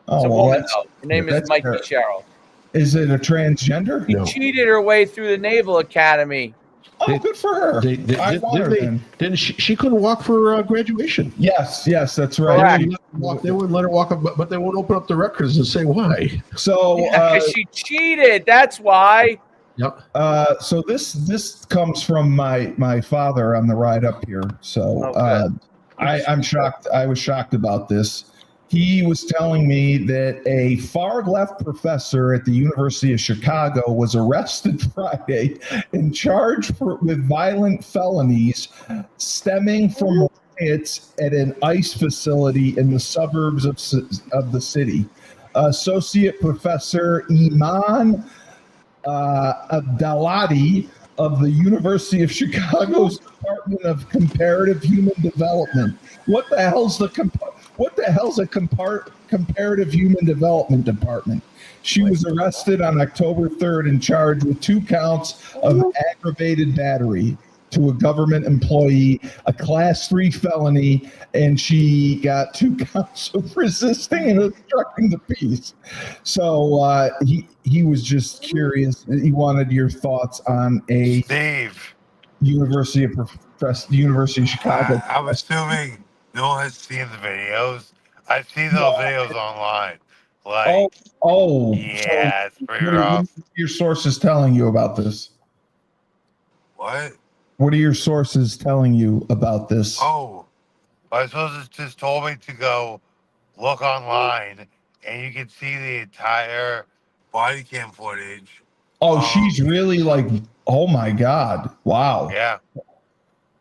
Oh, It's a well, woman, though. Her name is Mikey Sherrill. Is it a transgender? She cheated her way through the Naval Academy. Oh, good for her. Didn't she couldn't walk for graduation? Yes, that's right. Correct. They wouldn't let her walk up, but they won't open up the records and say why. So Because she cheated. That's why. Yep. So this comes from my father on the ride up here. So I'm shocked. I was shocked about this. He was telling me that a far left professor at the University of Chicago was arrested Friday and charged with violent felonies stemming from riots at an ICE facility in the suburbs of the city. Associate Professor Iman Abdalati of the University of Chicago's Department of Comparative Human Development. What the hell's a comparative human development department? She was arrested on October 3rd and charged with 2 counts of aggravated battery to a government employee, a class 3 felony, and she got 2 counts of resisting and obstructing the peace. So he was just curious. He wanted your thoughts on a University of Chicago. I'm assuming no one has seen the videos. I've seen those videos online. Like, yeah, it's pretty rough. What are your sources telling you about this? What? What are your sources telling you about this? Oh, my sources just told me to go look online, and you can see the entire body cam footage. Oh, she's really like, oh my God. Wow. Yeah.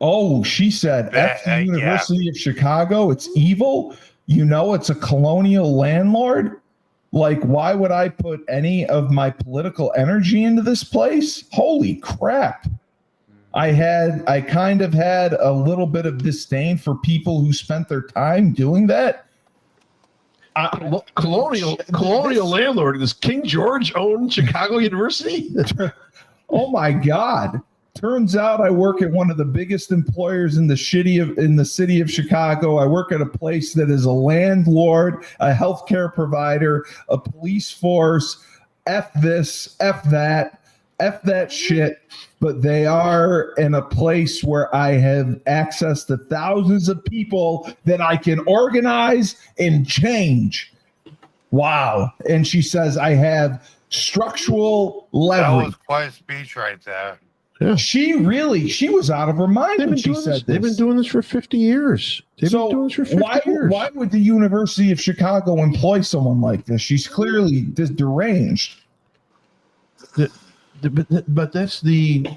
Oh, she said, F the University of Chicago, it's evil. It's a colonial landlord. Like, why would I put any of my political energy into this place? Holy crap. I kind of had a little bit of disdain for people who spent their time doing that. Colonial landlord. Does King George own Chicago University? Oh my God. Turns out I work at one of the biggest employers in the city of Chicago. I work at a place that is a landlord, a healthcare provider, a police force. F this, F that shit. But they are in a place where I have access to thousands of people that I can organize and change. Wow. And she says I have structural leverage. That was quite a speech right there. Yeah. She was out of her mind when she said this. They've been doing this for 50 years. Why would the University of Chicago employ someone like this? She's clearly deranged. But that's the.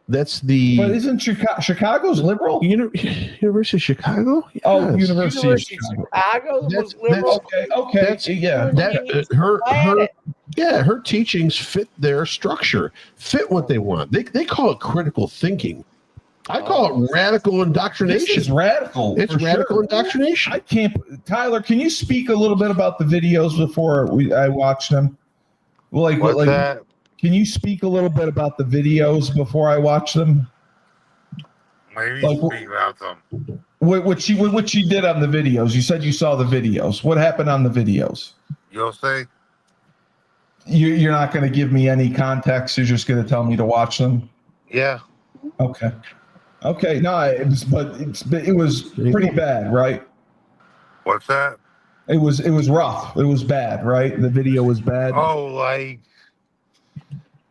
But isn't Chicago's liberal? University of Chicago? Yes. Oh, University of Chicago. Was liberal. Okay. Her teachings fit their structure, fit what they want. They call it critical thinking. I call it radical indoctrination. This is radical. It's radical indoctrination. I can't. Tyler, can you speak a little bit about the videos before I watch them? What's that? Can you speak a little bit about the videos before I watch them? Maybe speak about them. What she did on the videos? You said you saw the videos. What happened on the videos? You'll see. You're not going to give me any context. You're just going to tell me to watch them. Yeah. Okay. No, it was pretty bad, right? What's that? It was rough. It was bad, right? The video was bad. Oh, like,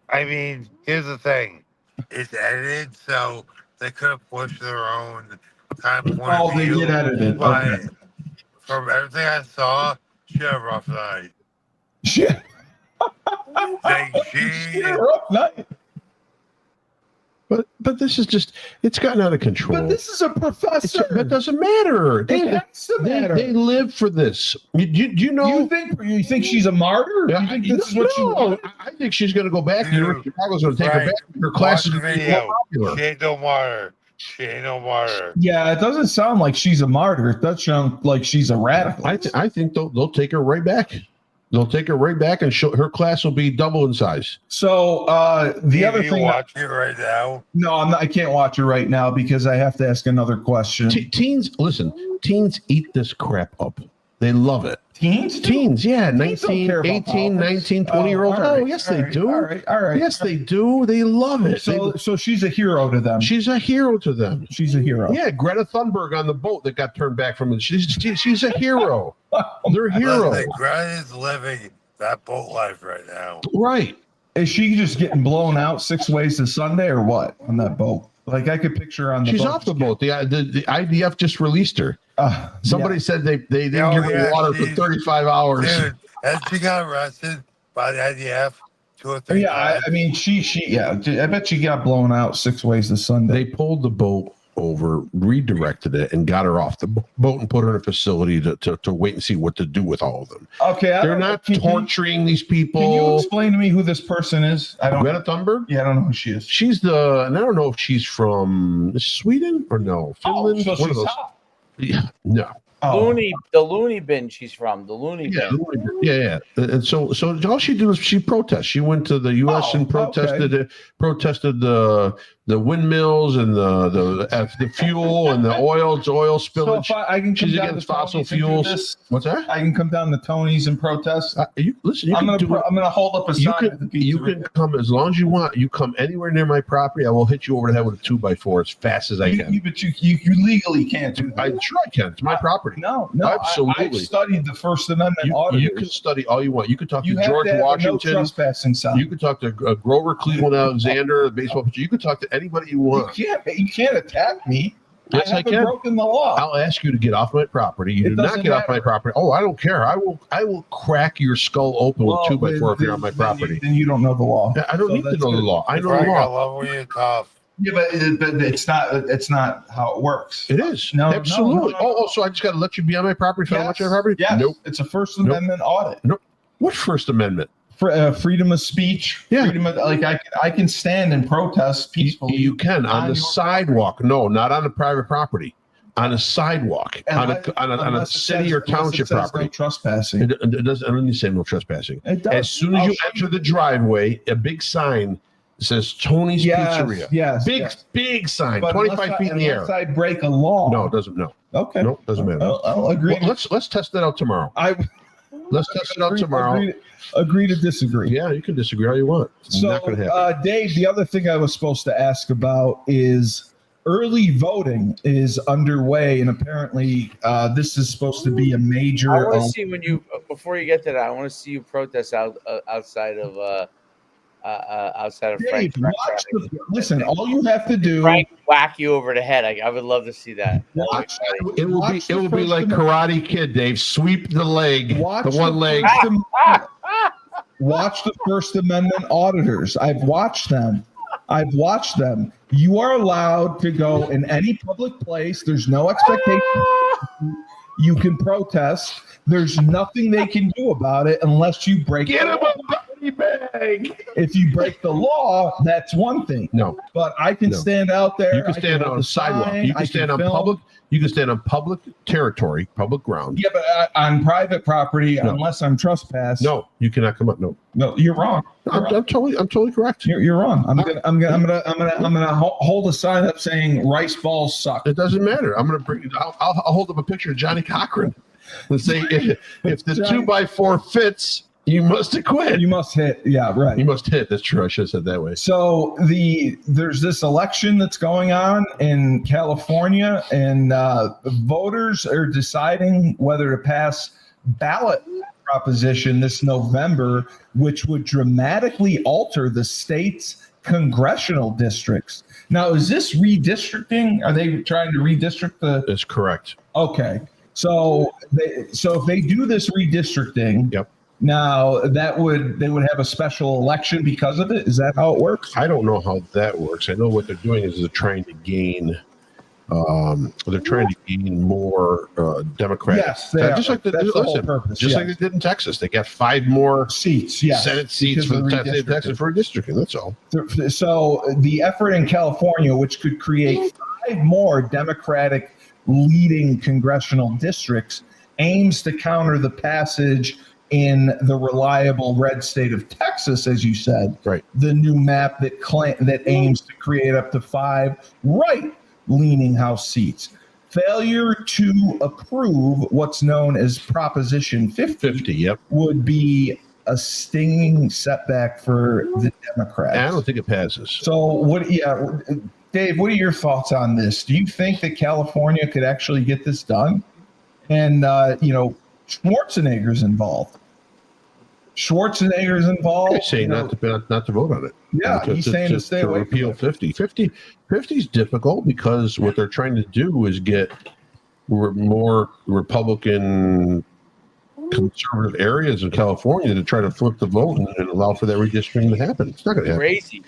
I mean, here's the thing. It's edited, so they could have pushed their own kind of point of They view. get edited. But Okay. from everything I saw, she had a rough night. Shit. Like, She had a rough night. But this is just, it's gotten out of control. But this is a professor. That doesn't matter. It has to matter. They live for this. Do you know? You think she's a martyr? You think this is what she wants? I think she's going to go back. Dude, University of Chicago's going to take her right. back. Her class is Watch the going to be video. more popular. She ain't no martyr. She ain't no martyr. Yeah, it doesn't sound like she's a martyr. It does sound like she's a radical. I think they'll take her right back. They'll take her right back, and her class will be double in size. So the other thing, watching it right now. no, I can't watch it right now because I have to ask another question. Teens eat this crap up. They love it. Teens, yeah, Teens don't 19, care about 18, politics. 19, 20-year-olds. all right, Oh, yes, all they right, do. All right. Yes, they do. They love it. So she's a hero to them. She's a hero to them. She's a hero. Yeah, Greta Thunberg on the boat that got turned back from it. She's a hero. They're heroes. Listen, Greta is living that boat life right now. Right. Is she just getting blown out 6 ways to Sunday or what on that boat? Like I could picture her on the boat. She's off the boat. The IDF just released her. Somebody said they didn't give her water for 35 hours. Dude, and she got arrested by the IDF 2 or 3 Yeah, times. I mean, I bet she got blown out 6 ways to Sunday. They pulled the boat over, redirected it, and got her off the boat and put her in a facility to wait and see what to do with all of them. Okay, They're not torturing these people. Can you explain to me who this person is? Greta Thunberg? Yeah, I don't know who she is. She's and I don't know if she's from Sweden or no, Finland. So One of she's those. hot. Yeah, no. The loony bin she's from. The loony bin. Yeah. And so all she did was she protested. She went to the U.S. and protested the windmills and the fuel and the oil spillage. So if I can come She's down against to fossil Tony's and do fuels. this, What's that? I can come down to Tony's and protest. I'm gonna hold up a sign at the pizza. You can come as long as you want. You come anywhere near my property, I will hit you over the head with a 2x4 as fast as I can. But you legally can't do that. I'm sure I can. It's my property. No, absolutely. I studied the First Amendment auditors. You can study all you want. You can talk You to have George to have Washington. a no trespassing sign. You can talk to Grover Cleveland Alexander, the baseball pitcher. You can talk to anybody you want. You can't attack me. Yes, I haven't can. broken the law. I'll ask you to get off my property. You It do not doesn't get off my matter. property. Oh, I don't care. I will crack your skull open with 2x4 if you're on my then property. Then you don't know the law. I don't So need to that's know the good. law. I know the Frank, I law. love when you're tough. Yeah, but it's not how it works. It is. No, absolutely. no. Oh, so I just got to let you be on my property if I don't want you on my property? Yes. Nope. It's a First Amendment audit. What First Amendment? Freedom of speech. Yeah. Freedom of, I can stand and protest peacefully. You can on the your sidewalk. No, not on the private property. On a sidewalk, on a Unless it city says- or township unless it says property. No trespassing. It doesn't. I don't need to say no trespassing. It does. As soon as I'll you show enter the driveway, a big sign says Tony's Pizzeria. Yes. Big sign, But 25 feet in the air. Unless I break a law. No, it doesn't. No, Okay. no, doesn't matter. I'll agree. Well, let's test that out tomorrow. Let's test it out tomorrow. Agree to disagree. Yeah, you can disagree all you want. It's So, not going to happen. Dave, the other thing I was supposed to ask about is early voting is underway, and apparently this is supposed to be a major. I want to see before you get to that. I want to see you protest outside of Dave, Frank. listen, all you have to do. Frank whack you over the head. I would love to see that. It will be like Karate Kid, Dave. Sweep the leg, Watch the one leg. Watch the First Amendment auditors. I've watched them. You are allowed to go in any public place. There's no expectation. You can protest. There's nothing they can do about it unless you break Get the him law. a body bag. bag. If you break the law, that's one thing. No, But I can No. stand out there. you can stand on a sidewalk. You can stand on public. You can stand on public territory, public ground. Yeah, but on private property, No. unless I'm trespassed. No, you cannot come up. No, You're wrong. I'm totally correct. You're wrong. I'm gonna hold a sign up saying rice balls suck. It doesn't matter. I'm going to I'll hold up a picture of Johnny Cochran and say, if the 2x4 fits, you must acquit. You must hit. Yeah, right. You must hit. That's true. I should have said that way. So there's this election that's going on in California, and voters are deciding whether to pass ballot proposition this November, which would dramatically alter the state's congressional districts. Now, is this redistricting? Are they trying to redistrict the? That's correct. Okay, so if they do this redistricting, Yep. Now they would have a special election because of it. Is that how it works? I don't know how that works. I know what they're doing is they're trying to gain. They're trying to gain more Democratic. Yes, they are. Just like That's the whole purpose. Just yes. like they did in Texas. They got 5 more seats, yes, Senate seats for because of the Texas for redistricting. That's all. So the effort in California, which could create 5 more Democratic leading congressional districts, aims to counter the passage in the reliable red state of Texas, as you said. Right. The new map that aims to create up to 5 right-leaning House seats. Failure to approve what's known as Proposition 50 Yep. would be a stinging setback for the Democrats. I don't think it passes. So Dave, what are your thoughts on this? Do you think that California could actually get this done? And Schwarzenegger's involved. He's saying not to vote on it. Yeah, he's saying to stay away from repeal it. 50. 50 is difficult because what they're trying to do is get more Republican conservative areas in California to try to flip the vote and allow for that redistricting to happen. It's not going to happen. Crazy.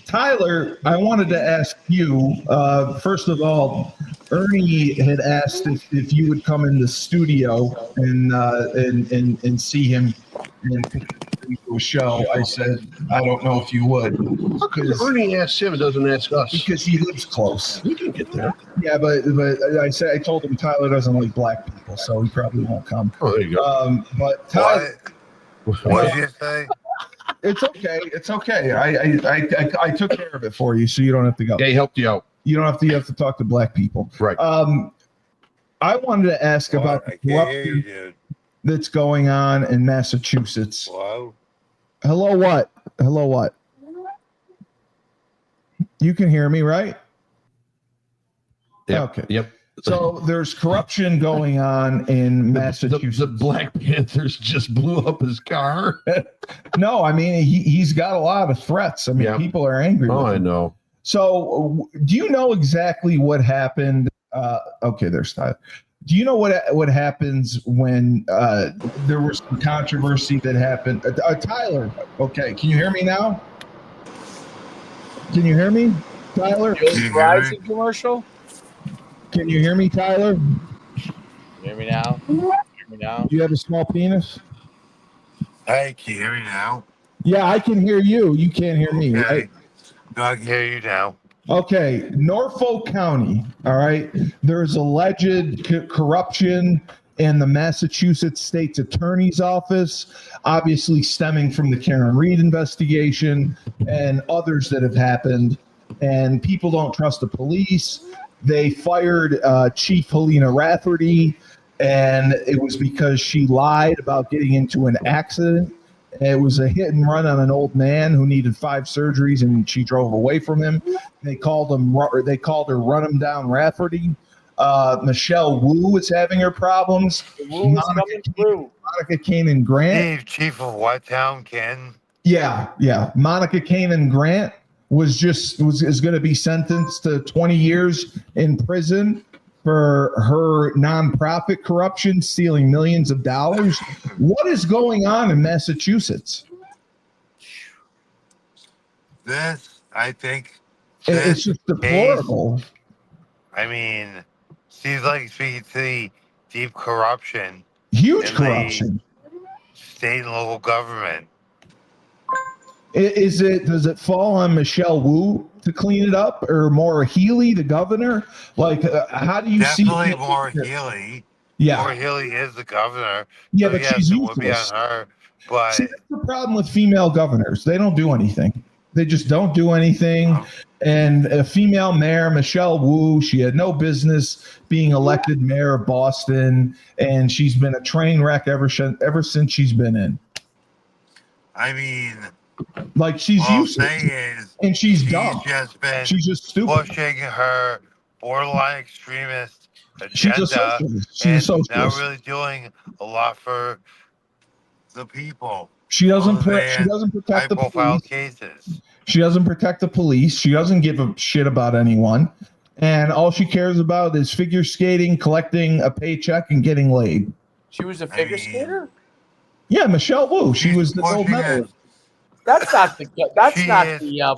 Tyler, I wanted to ask you, first of all, Ernie had asked if you would come in the studio and see him and do a show. I said, I don't know if you would. How come Ernie asks him and doesn't ask us? Because he lives close. We can get there. Yeah, but I told him Tyler doesn't like black people, so he probably won't come. Oh, there you go. But Tyler, What did you say? it's okay. It's okay. I took care of it for you, so you don't have to go. Yeah, he helped you out. You don't have to talk to black people. Right. I wanted to ask about I the can't hear you, corruption dude. that's going on in Massachusetts. Hello? Hello, what? Hello, what? You can hear me, right? Yep. Okay. Yep. So there's corruption going on in The Massachusetts. Black Panthers just blew up his car. No, I mean he's got a lot of threats. I mean, Yeah. people are angry. Oh, with I him. know. So, do you know exactly what happened? Okay, there's Tyler. Do you know what happens when there was some controversy that happened? Tyler, okay, can you hear me now? Can you hear me, Tyler? The Verizon commercial? Can you hear me, Tyler? You hear me now? You hear me now? Do you have a small penis? Hey, can you hear me now? Yeah, I can hear you. You can't hear me. Okay. Right? No, I can hear you now. Okay, Norfolk County. All right, there's alleged corruption in the Massachusetts State's Attorney's Office, obviously stemming from the Karen Reed investigation and others that have happened. And people don't trust the police. They fired Chief Helena Rafferty, and it was because she lied about getting into an accident. It was a hit and run on an old man who needed 5 surgeries, and she drove away from him. They called her "Run Him Down" Rafferty. Michelle Wu is having her problems. Wu is coming through. Monica Kanan Grant. Chief of what town, Ken? Yeah. Monica Kanan Grant is going to be sentenced to 20 years in prison for her nonprofit corruption, stealing millions of dollars. What is going on in Massachusetts? This, I think. It's just deplorable. I mean, seems like speaking to the deep corruption. Huge in the- corruption. state and local government. Does it fall on Michelle Wu to clean it up, or Maura Healey, the governor? Like, how do you Definitely see? Maura Healey. Yeah, Maura Healey is the governor. yeah, So but yes, she's it would be on useless. her. But See, that's the problem with female governors. They don't do anything. They just don't do anything. And a female mayor, Michelle Wu, she had no business being elected mayor of Boston, and she's been a train wreck ever since she's been in. I mean, Like, she's all I'm useless, saying is and she's dumb. just been She's just stupid. pushing her borderline extremist She's a agenda socialist. She's a and socialist. not really doing a lot for the people. She doesn't. other She than doesn't protect the high-profile police. cases. She doesn't protect the police. She doesn't give a shit about anyone. And all she cares about is figure skating, collecting a paycheck, and getting laid. She was a figure skater? Yeah, Michelle Wu. She She's was the gold pushing medalist. That's not the She Boston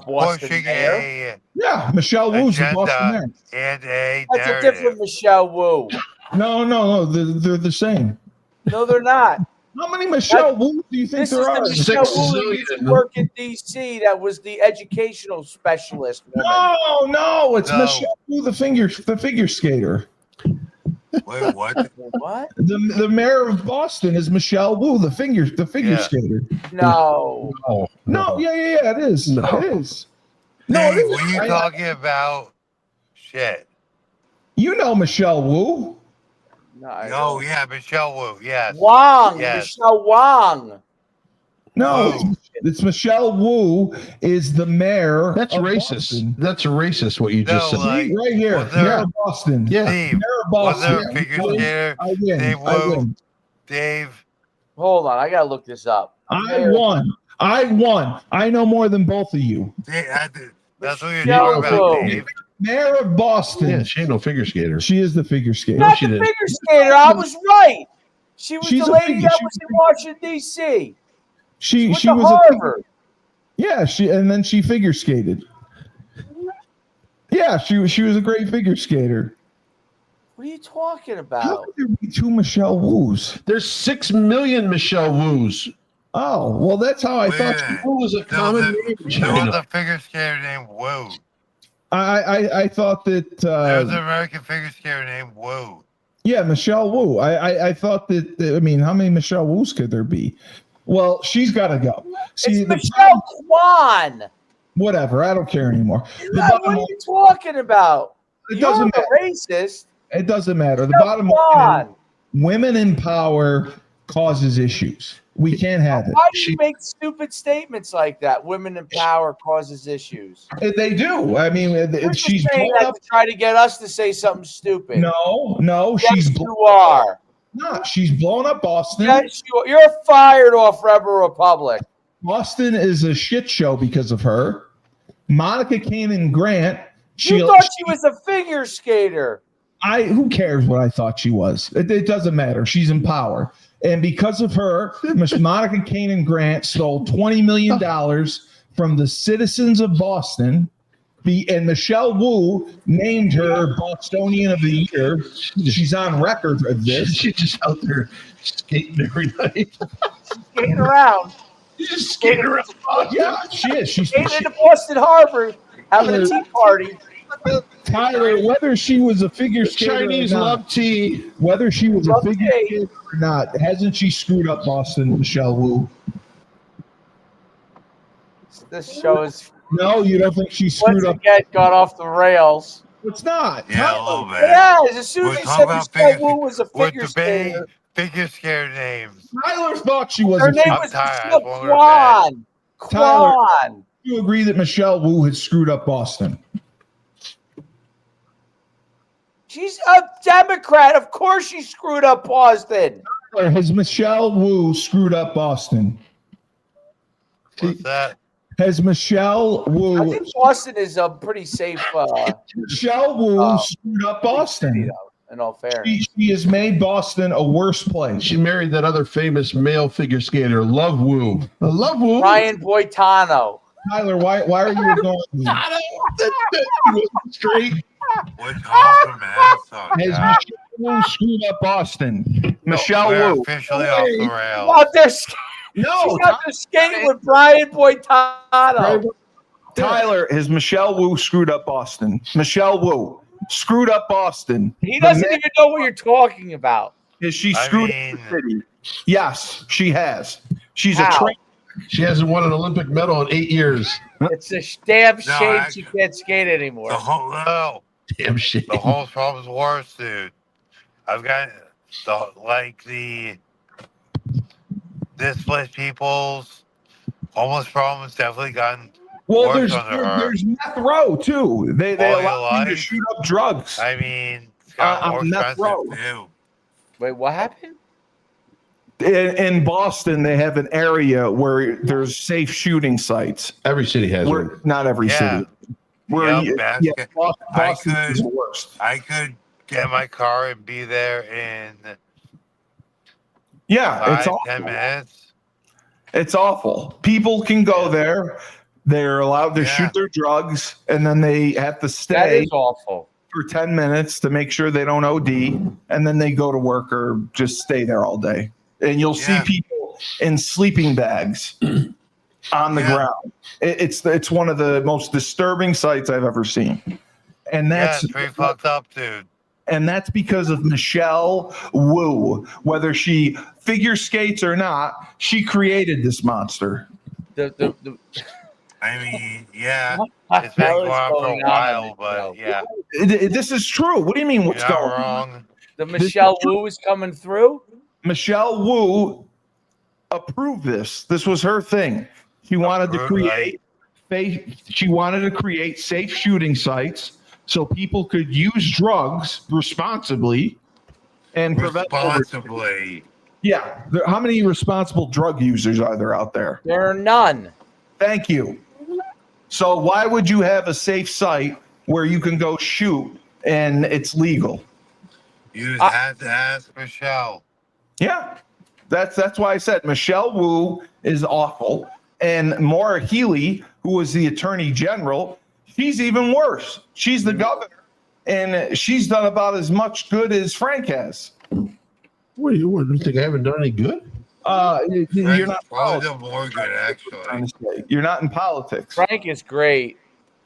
pushing mayor. a Yeah, Michelle Wu's the Boston mayor. agenda and a That's a narrative. different Michelle Wu. No. They're the same. No, they're not. How many Michelle Wu do you think This is there the are? Michelle Six Wu that used to zillion. work in D.C. That was the educational specialist woman. No, it's No. Michelle Wu, the figure skater. Wait, what? What? The mayor of Boston is Michelle Wu, the figure Yeah. skater. No. No, yeah, it is. No. It is. No, Hey, it is. what are you talking about? Shit. You know Michelle Wu. No, I Oh, don't. yeah, Michelle Wu. Yes. Wong. Yes. Michelle Wong. No, Wu. it's Michelle Wu is the mayor. That's of racist. Boston. That's racist. What you just No, said. like- See, right here, was there- mayor of Boston. Yeah. Steve, Mayor of was there Boston. a figure I win. skater? I win. Dave I Wu. win. Dave. Hold on. I got to look this up. I won. I know more than both of you. That's what you're Michelle talking about, Wu. Dave. Mayor of Boston. Yeah, she ain't no figure skater. She is the figure skater. Not she the didn't. figure skater. I was right. She was She's the a lady figure- that she- was in Washington, D.C. She Went she to was a Harvard. yeah. And then she figure skated. Yeah, she was a great figure skater. What are you talking How about? could there be two Michelle Wu's? There's 6 million Michelle Wu's. Oh, well, that's how I thought. Yeah. Wu was a common name in There was China. a figure skater named Wu. I thought that. There was an American figure skater named Wu. Yeah, Michelle Wu. I thought that. I mean, how many Michelle Wu's could there be? Well, she's got to go. See, It's the Michelle Kwan. whatever. I don't care anymore. The What bottom are line, you talking about? it You're doesn't the matter. racist. It doesn't matter. The Michelle bottom line, Kwan. is women in power causes issues. We can't have it. Why do you make stupid statements like that? Women in power causes issues. They do. I mean, You're just she's saying blown that up. to try to get us to say something stupid. No, Yes, she's you are. not. She's blown up Boston. Yes, you are. You're fired off Rebel Republic. Boston is a shit show because of her. Monica Cannon Grant. You thought she was a figure skater. Who cares what I thought she was? It doesn't matter. She's in power. And because of her, Monica Cannon Grant stole $20 million from the citizens of Boston. And Michelle Wu named her Bostonian of the Year. She's on record of this. She's just out there skating every night. Skating around. She's just skating around. Yeah, she is. She's Skating into Boston Harbor, having a tea party. Tyler, whether she was a figure skater Chinese or not, love tea. whether she was a Love figure tea. skater or not, hasn't she screwed up Boston, Michelle Wu? This show is No, you don't think she once screwed up? again got off the rails. It's not. Yeah, a Tyler, little bit. Yeah, as soon We're as they talking said about Michelle figure- Wu was a We're figure debating skater, figure skater names. Tyler thought she was her a name figure. was tired. Michelle I'm going to bed. Tyler. Kwan. You agree that Michelle Wu had screwed up Boston? She's a Democrat. Of course she screwed up Boston. Tyler, has Michelle Wu screwed up Boston? What's that? Has Michelle I Wu think Boston is a pretty safe Michelle Wu Oh. screwed up city, Boston? though, in all fairness. She has made Boston a worse place. She married that other famous male figure skater, Love Wu. Love Wu. Ryan Boitano. Tyler, why are you going? Straight. Which awesome ass song, Has God. Michelle Wu screwed up Boston? Michelle We're Wu. officially off the rails. Out there, No, she's out there skating with Brian Boitano. Tyler, has Michelle Wu screwed up Boston? Michelle Wu screwed up Boston. He doesn't even know what you're talking about. Is she I screwed mean- up the city? Yes, she has. She's a How? train. she hasn't won an Olympic medal in 8 years. It's a damn No, shame she can't skate anymore. The whole Damn shit. the whole problem's worse, dude. I've got the displaced people's homeless problem's definitely gotten Well, worse under her. there's meth row too. They All your allow you to life? shoot up drugs. I mean, it's gotten more on meth expensive row. too. Wait, what happened? In Boston, they have an area where there's safe shooting sites. Every city has one. Where not every Yeah. city. Where Yep, you- basket. yeah, Boston I is could- the worst. I could get my car and be there in Yeah, it's 5-10 awful. minutes. It's awful. People can go there. They're allowed to Yeah. shoot their drugs, and then they have to That stay is awful. for 10 minutes to make sure they don't OD, and then they go to work or just stay there all day. And you'll see Yeah. people in sleeping bags on the Yeah. ground. It's one of the most disturbing sights I've ever seen. And Yeah, that's it's pretty fucked up, dude. and that's because of Michelle Wu. Whether she figure skates or not, she created this monster. The I mean, yeah, what it's the been hell going is on for a going on while, in this but show? yeah, This is true. What do you mean? What's you're not going on? wrong. The Michelle Wu is coming through. Michelle Wu approved this. This was her thing. She wanted to create she wanted to create safe shooting sites so people could use drugs responsibly and prevent Responsibly. Yeah. How many responsible drug users are there out there? There are none. Thank you. So why would you have a safe site where you can go shoot and it's legal? You just had to ask Michelle. Yeah. That's why I said Michelle Wu is awful. And Maura Healey, who was the attorney general, she's even worse. She's the governor, and she's done about as much good as Frank has. What do you think I haven't done any good? You're not in Probably politics. the more good, actually. You're not in politics. Frank is great.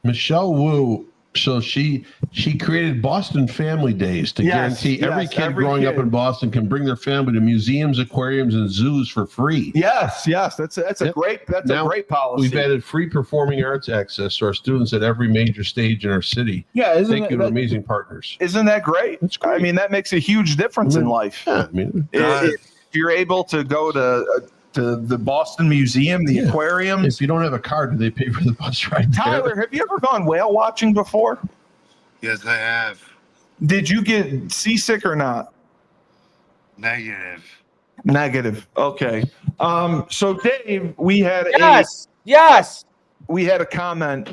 Michelle Wu. So she created Boston Family Days to Yes, guarantee every yes, kid every growing up kid. in Boston can bring their family to museums, aquariums, and zoos for free. Yes, that's a Yep. great Now, great policy. We've added free performing arts access to our students at every major stage in our city. Yeah, Thank you to amazing partners. Isn't that great? That's great. I mean, that makes a huge difference in life. Yeah, I mean, If you're able to go to the Boston Museum, the Yeah. aquarium. if you don't have a car, do they pay for the bus ride? there? Tyler, have you ever gone whale watching before? Yes, I have. Did you get seasick or not? Negative. Negative. Okay. So Dave, we had Yes. a comment.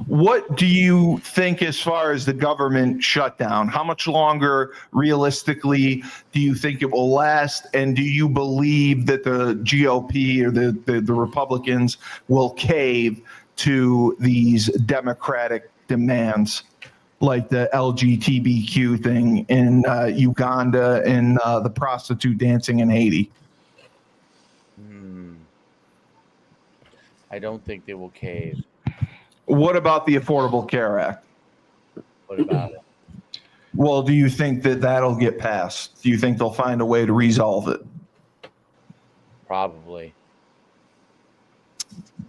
What do you think as far as the government shutdown? How much longer realistically do you think it will last? And do you believe that the GOP or the Republicans will cave to these Democratic demands like the LGBTQ thing in Uganda and the prostitute dancing in Haiti? I don't think they will cave. What about the Affordable Care Act? What about it? Well, do you think that that'll get passed? Do you think they'll find a way to resolve it? Probably.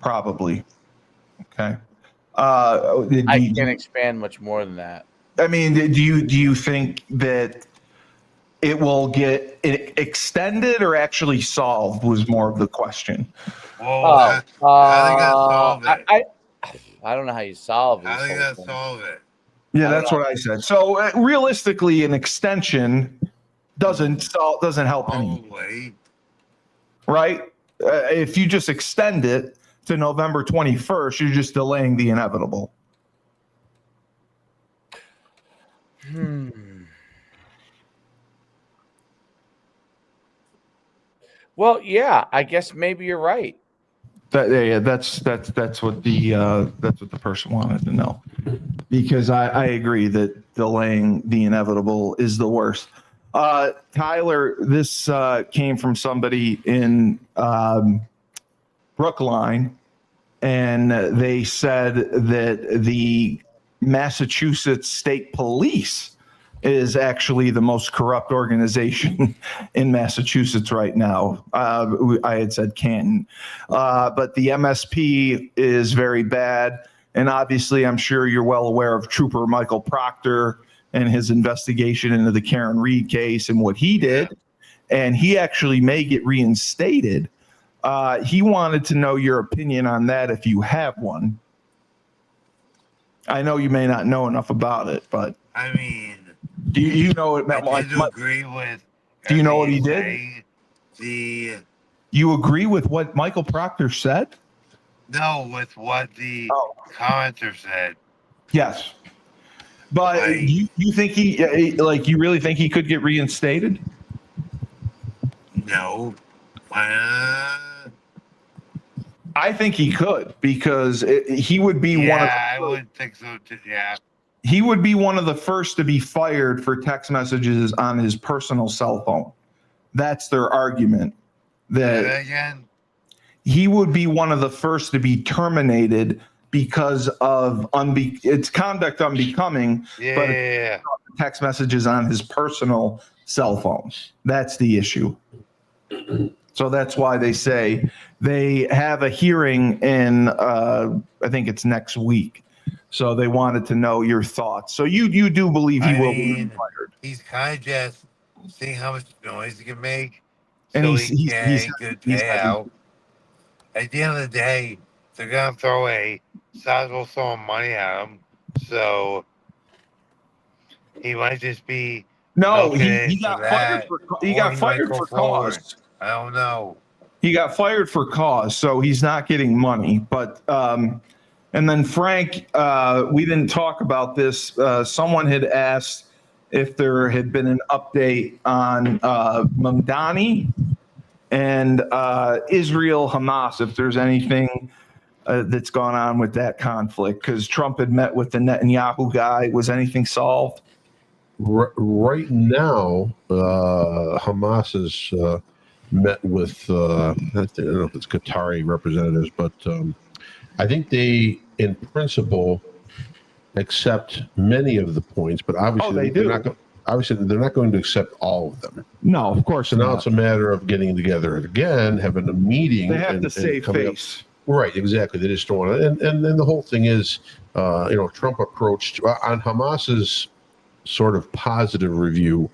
Probably. Okay. I can't expand much more than that. I mean, do you think that it will get extended or actually solved? Was more of the question. Whoa, Oh, I think that solved it. I don't know how you solve it. I think that solved it. Yeah, that's what I said. So realistically, an extension doesn't help anyone, Probably. right? If you just extend it to November 21st, you're just delaying the inevitable. Well, yeah, I guess maybe you're right. That's what the person wanted to know, because I agree that delaying the inevitable is the worst. Tyler, this came from somebody in Brookline, and they said that the Massachusetts State Police is actually the most corrupt organization in Massachusetts right now. I had said Canton, but the MSP is very bad. And obviously, I'm sure you're well aware of Trooper Michael Proctor and his investigation into the Karen Reed case and what he did. And he actually may get reinstated. He wanted to know your opinion on that if you have one. I know you may not know enough about it, but I mean, do you know it? I do agree with. Do you know what he did? You agree with what Michael Proctor said? No, with what the commenter said. Yes. But you think you really think he could get reinstated? No. I think he could, because he would be one of the I would think so too. Yeah. He would be one of the first to be fired for text messages on his personal cell phone. That's their argument. That again? He would be one of the first to be terminated because of its conduct unbecoming, but text messages on his personal cell phone. That's the issue. So that's why they say they have a hearing in, I think it's next week. So they wanted to know your thoughts. So you do believe he will be fired? He's kind of just seeing how much noise he can make, and so he's good payout. At the end of the day, they're gonna throw a sizable sum of money at him, so he might just be. No, he got fired for cause. I don't know. He got fired for cause, so he's not getting money. But and then Frank, we didn't talk about this. Someone had asked if there had been an update on Mamdani and Israel Hamas, if there's anything that's gone on with that conflict, because Trump had met with the Netanyahu guy. Was anything solved? Right now, Hamas has met with, I don't know if it's Qatari representatives, but I think they, in principle, accept many of the points, but obviously they're not going to accept all of them. No, of course not. So now it's a matter of getting together again, having a meeting. They have to save face. Right, exactly. They just don't want to. And then the whole thing is, Trump approached on Hamas's sort of positive review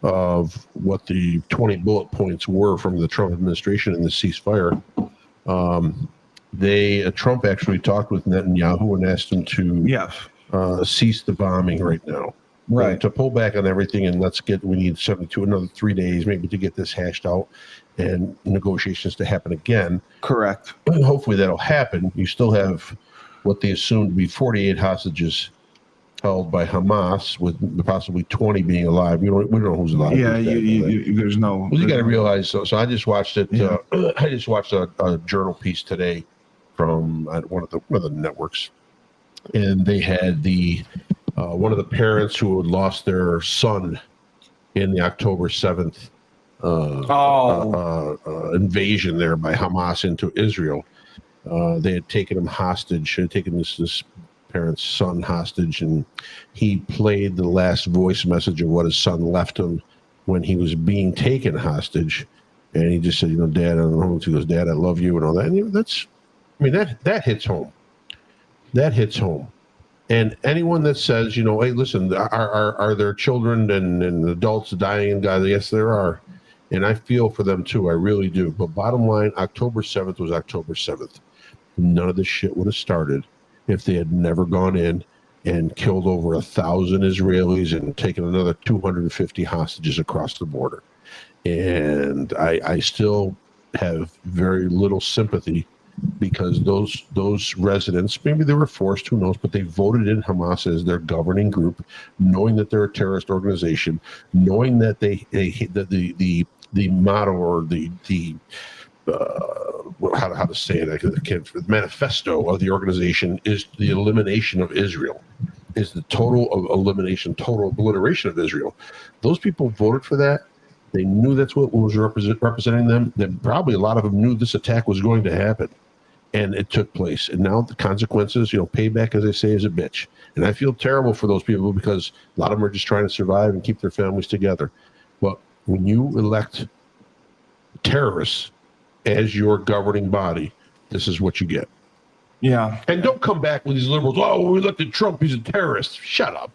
of what the 20 bullet points were from the Trump administration in the ceasefire. Trump actually talked with Netanyahu and asked him to cease the bombing right now. Right. To pull back on everything, and we need 72, another 3 days maybe to get this hashed out and negotiations to happen again. Correct. And hopefully that'll happen. You still have what they assume to be 48 hostages held by Hamas, with possibly 20 being alive. We don't know who's alive. Yeah, there's no. Well, you got to realize. So I just watched it. Yeah. I just watched a journal piece today from one of the networks, and they had one of the parents who had lost their son in the October 7th invasion there by Hamas into Israel. They had taken him hostage. Had taken this parent's son hostage, and he played the last voice message of what his son left him when he was being taken hostage, and he just said, Dad, I don't know. He goes, Dad, I love you, and all that. And that hits home. That hits home. And anyone that says, hey, listen, are there children and adults dying and God? Yes, there are. And I feel for them too. I really do. But bottom line, October 7th was October 7th. None of this shit would have started if they had never gone in and killed over 1,000 Israelis and taken another 250 hostages across the border. And I still have very little sympathy, because those residents, maybe they were forced, who knows, but they voted in Hamas as their governing group, knowing that they're a terrorist organization, knowing that the motto or the how to say it, the manifesto of the organization is the elimination of Israel. is the total elimination, total obliteration of Israel. Those people voted for that. They knew that's what was representing them. Then probably a lot of them knew this attack was going to happen, and it took place. And now the consequences, payback, as they say, is a bitch. And I feel terrible for those people because a lot of them are just trying to survive and keep their families together. But when you elect terrorists as your governing body, this is what you get. Yeah. And don't come back with these liberals. Oh, we elected Trump. He's a terrorist. Shut up.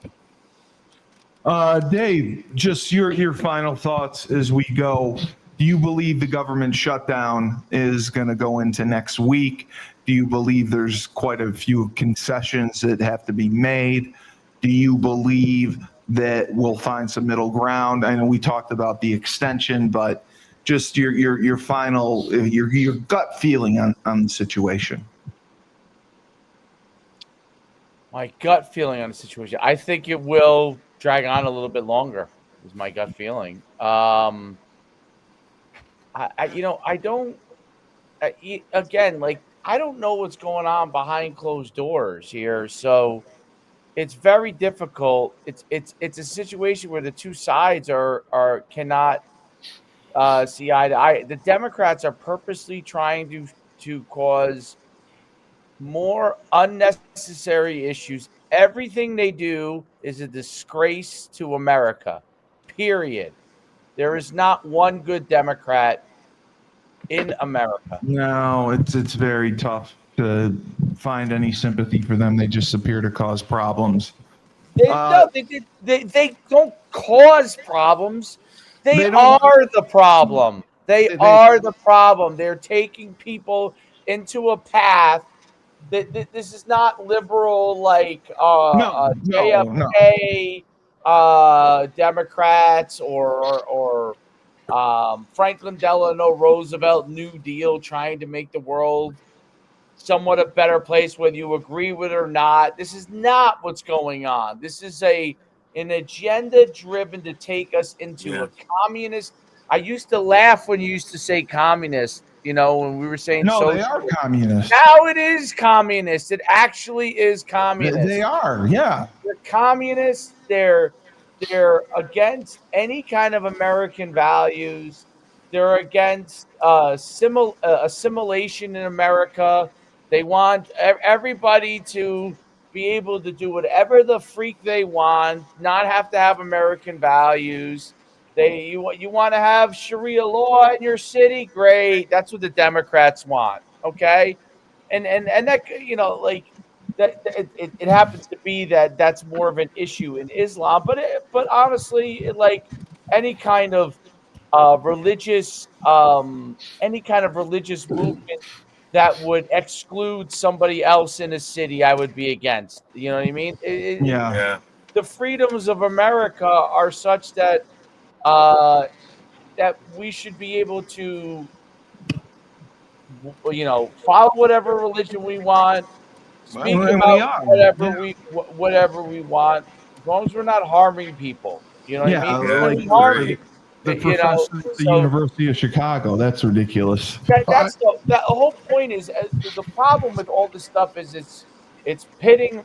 Dave, just your final thoughts as we go. Do you believe the government shutdown is going to go into next week? Do you believe there's quite a few concessions that have to be made? Do you believe that we'll find some middle ground? I know we talked about the extension, but just your final, your gut feeling on the situation. My gut feeling on the situation, I think it will drag on a little bit longer. Is my gut feeling. I don't. Again, like I don't know what's going on behind closed doors here, so it's very difficult. It's a situation where the two sides cannot see eye to eye. The Democrats are purposely trying to cause more unnecessary issues. Everything they do is a disgrace to America. Period. There is not one good Democrat in America. No, it's very tough to find any sympathy for them. They just appear to cause problems. They don't cause problems. They are the problem. They are the problem. They're taking people into a path this is not liberal like JFK Democrats or Franklin Delano Roosevelt New Deal trying to make the world somewhat a better place, whether you agree with it or not. This is not what's going on. This is an agenda driven to take us into a communist. I used to laugh when you used to say communist. When we were saying they are communist. Now it is communist. It actually is communist. They are, yeah. They're communists. They're against any kind of American values. They're against assimilation in America. They want everybody to be able to do whatever the freak they want, not have to have American values. You want to have Sharia law in your city? Great. That's what the Democrats want. Okay. And that, like that it happens to be that's more of an issue in Islam, but honestly, like any kind of religious movement that would exclude somebody else in a city, I would be against. You know what I mean? Yeah. The freedoms of America are such that that we should be able to, follow whatever religion we want, speak about whatever we want, as long as we're not harming people. You know what I mean? The professor at the University of Chicago. That's ridiculous. The whole point is the problem with all this stuff is it's pitting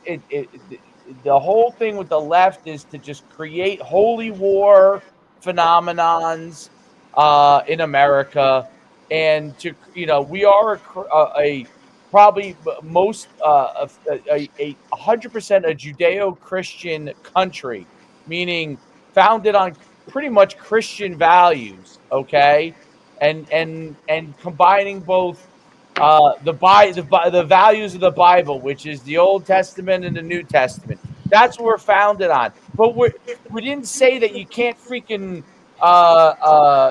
the whole thing with the left is to just create holy war phenomenons in America, and we are a probably most 100% a Judeo-Christian country, meaning founded on pretty much Christian values, okay, and combining both the values of the Bible, which is the Old Testament and the New Testament. That's what we're founded on. But we didn't say that you can't freaking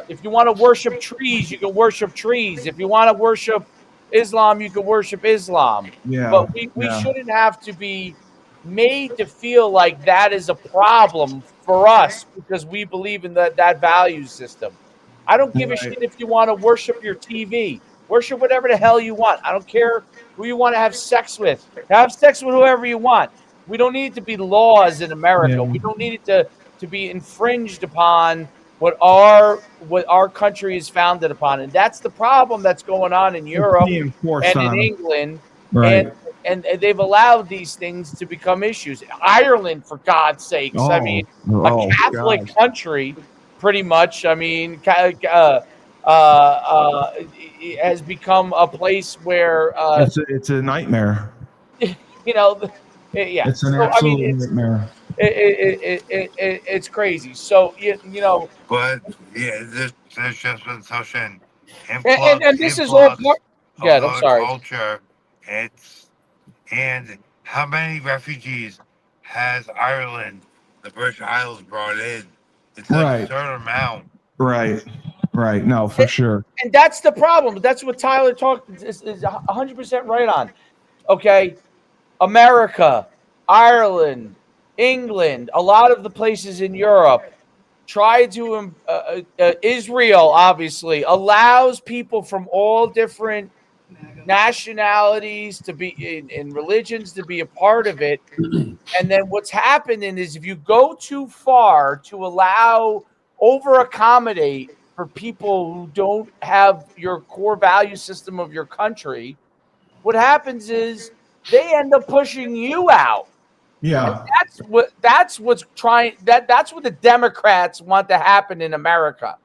if you want to worship trees, you can worship trees. If you want to worship Islam, you can worship Islam. Yeah. But we shouldn't have to be made to feel like that is a problem for us because we believe in that value system. I don't give a shit if you want to worship your TV. Worship whatever the hell you want. I don't care who you want to have sex with. Have sex with whoever you want. We don't need it to be laws in America. Yeah. We don't need it to be infringed upon what our country is founded upon. And that's the problem that's going on in Europe and in England. Right. and they've allowed these things to become issues. Ireland, for God's sakes, I mean, a Catholic country, pretty much. I mean, has become a place where it's a nightmare. you know, yeah. It's an So I mean, absolute nightmare. it's crazy. So you know, But yeah, there's just been such an and this is all influx part. of Yeah, I'm other sorry. culture. And how many refugees has Ireland, the British Isles, brought in? It's an Right. absurd amount. Right. No, for sure. And that's the problem. That's what Tyler talked is 100% right on. Okay, America, Ireland, England, a lot of the places in Europe try to Israel obviously allows people from all different nationalities to be in religions to be a part of it. And then what's happening is if you go too far to allow over accommodate for people who don't have your core value system of your country, what happens is they end up pushing you out. Yeah. That's what the Democrats want to happen in America.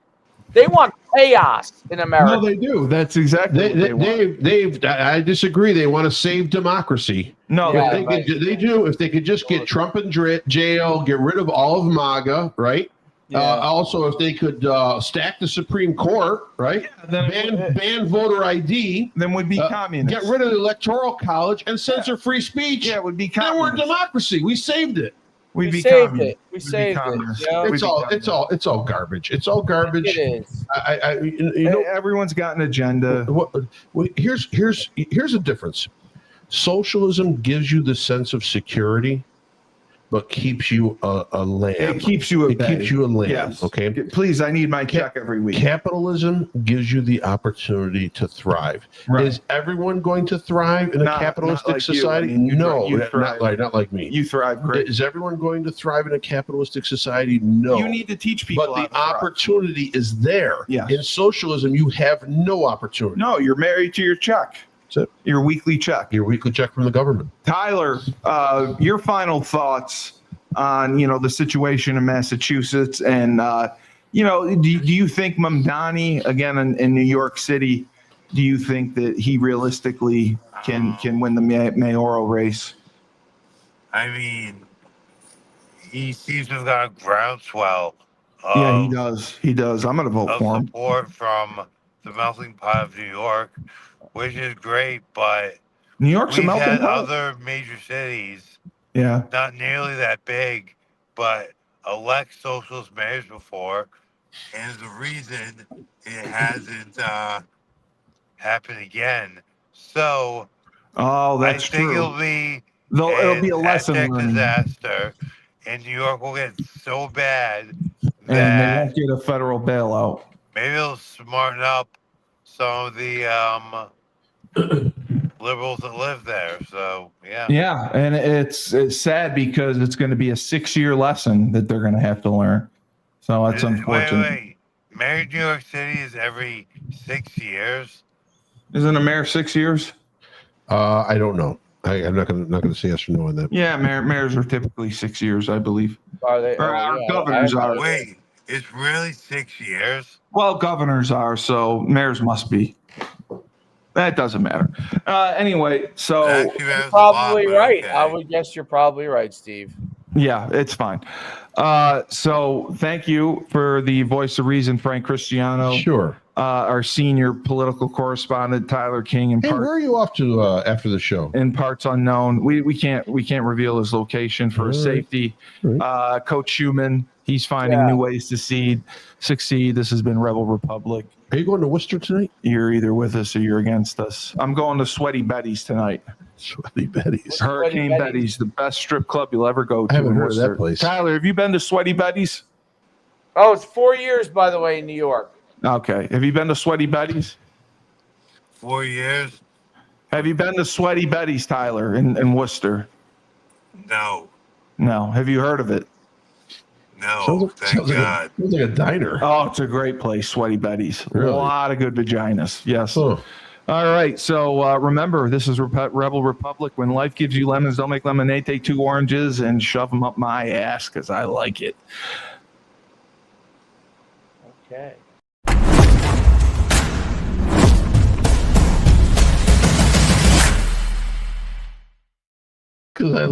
They want chaos in America. No, they do. That's exactly what they want. I disagree. They want to save democracy. No, Yeah, They do. If they could just get Trump in jail, get rid of all of MAGA, right? Yeah. Also, if they could stack the Supreme Court, right? Ban voter ID. Then would be communist. Get rid of the Electoral College and censor free speech. Yeah, it would be Then we're communist. democracy. We saved it. We saved it. We saved it. Yeah. It's all garbage. It's all garbage. It is. You know, Everyone's got an agenda. here's the difference. Socialism gives you the sense of security, but keeps you a lamb. It keeps you a lamb. Yes. Okay. Please, I need my check every week. Capitalism gives you the opportunity to thrive. Right. Is everyone going to thrive in a capitalistic like you. society? I mean, No, you not thrive. like me. You thrive great. Is everyone going to thrive in a capitalistic society? No. You need to teach people. But the opportunity is there. Yes. In socialism, you have no opportunity. No, you're married to your check. That's it. Your weekly check. Your weekly check from the government. Tyler, your final thoughts on the situation in Massachusetts, and do you think Mamdani again in New York City? Do you think that he realistically can win the mayoral race? I mean, he seems to have got a groundswell. Yeah, he does. He does. I'm going to vote for him. Support from the melting pot of New York, which is great, but New York's a we've melting had pot. other major cities, Yeah. not nearly that big, but elect socialist mayors before, and the reason it hasn't happened again. So That's I think true. it'll be It'll be a lesson abject learned. disaster, and New York will get so bad And they that won't get a federal bailout. maybe it'll smarten up some of the liberals that live there. So yeah. Yeah, and it's sad because it's going to be a 6-year lesson that they're going to have to learn. So that's unfortunate. Wait. Mayor of New York City is every 6 years. Isn't a mayor 6 years? I don't know. I'm not gonna say yes or no on that. Yeah, mayors are typically 6 years, I believe. Are they? Or our governors are. Wait, it's really 6 years? Well, governors are, so mayors must be. That doesn't matter. Anyway, so Actually, that was You're probably a lot, right. okay. I would guess you're probably right, Steve. yeah, it's fine. So thank you for the voice of reason, Frank Cristiano. Sure. Our senior political correspondent, Tyler King, Hey, where are you off to after the show? in parts unknown. We can't reveal his location for his All right. safety. All Coach Schumann, he's finding Yeah. new ways to succeed. This has been Rebel Republic. Are you going to Worcester tonight? You're either with us or you're against us. I'm going to Sweaty Betty's tonight. Sweaty Betty's. Hurricane Betty's. Betty's, the best strip club you'll ever go to. I haven't in heard of that Worcester. place. Tyler, have you been to Sweaty Betty's? Oh, it's 4 years, by the way, in New York. Okay. Have you been to Sweaty Betty's? 4 years? Have you been to Sweaty Betty's, Tyler, in Worcester? No. No. Have you heard of it? No. Thank God. Sounds like a diner. Oh, it's a great place, Sweaty Betty's. Really? A lot of good vaginas. Yes. Oh, All right. So remember, this is Rebel Republic. When life gives you lemons, don't make lemonade. Take 2 oranges and shove them up my ass because I like it. Okay. Because I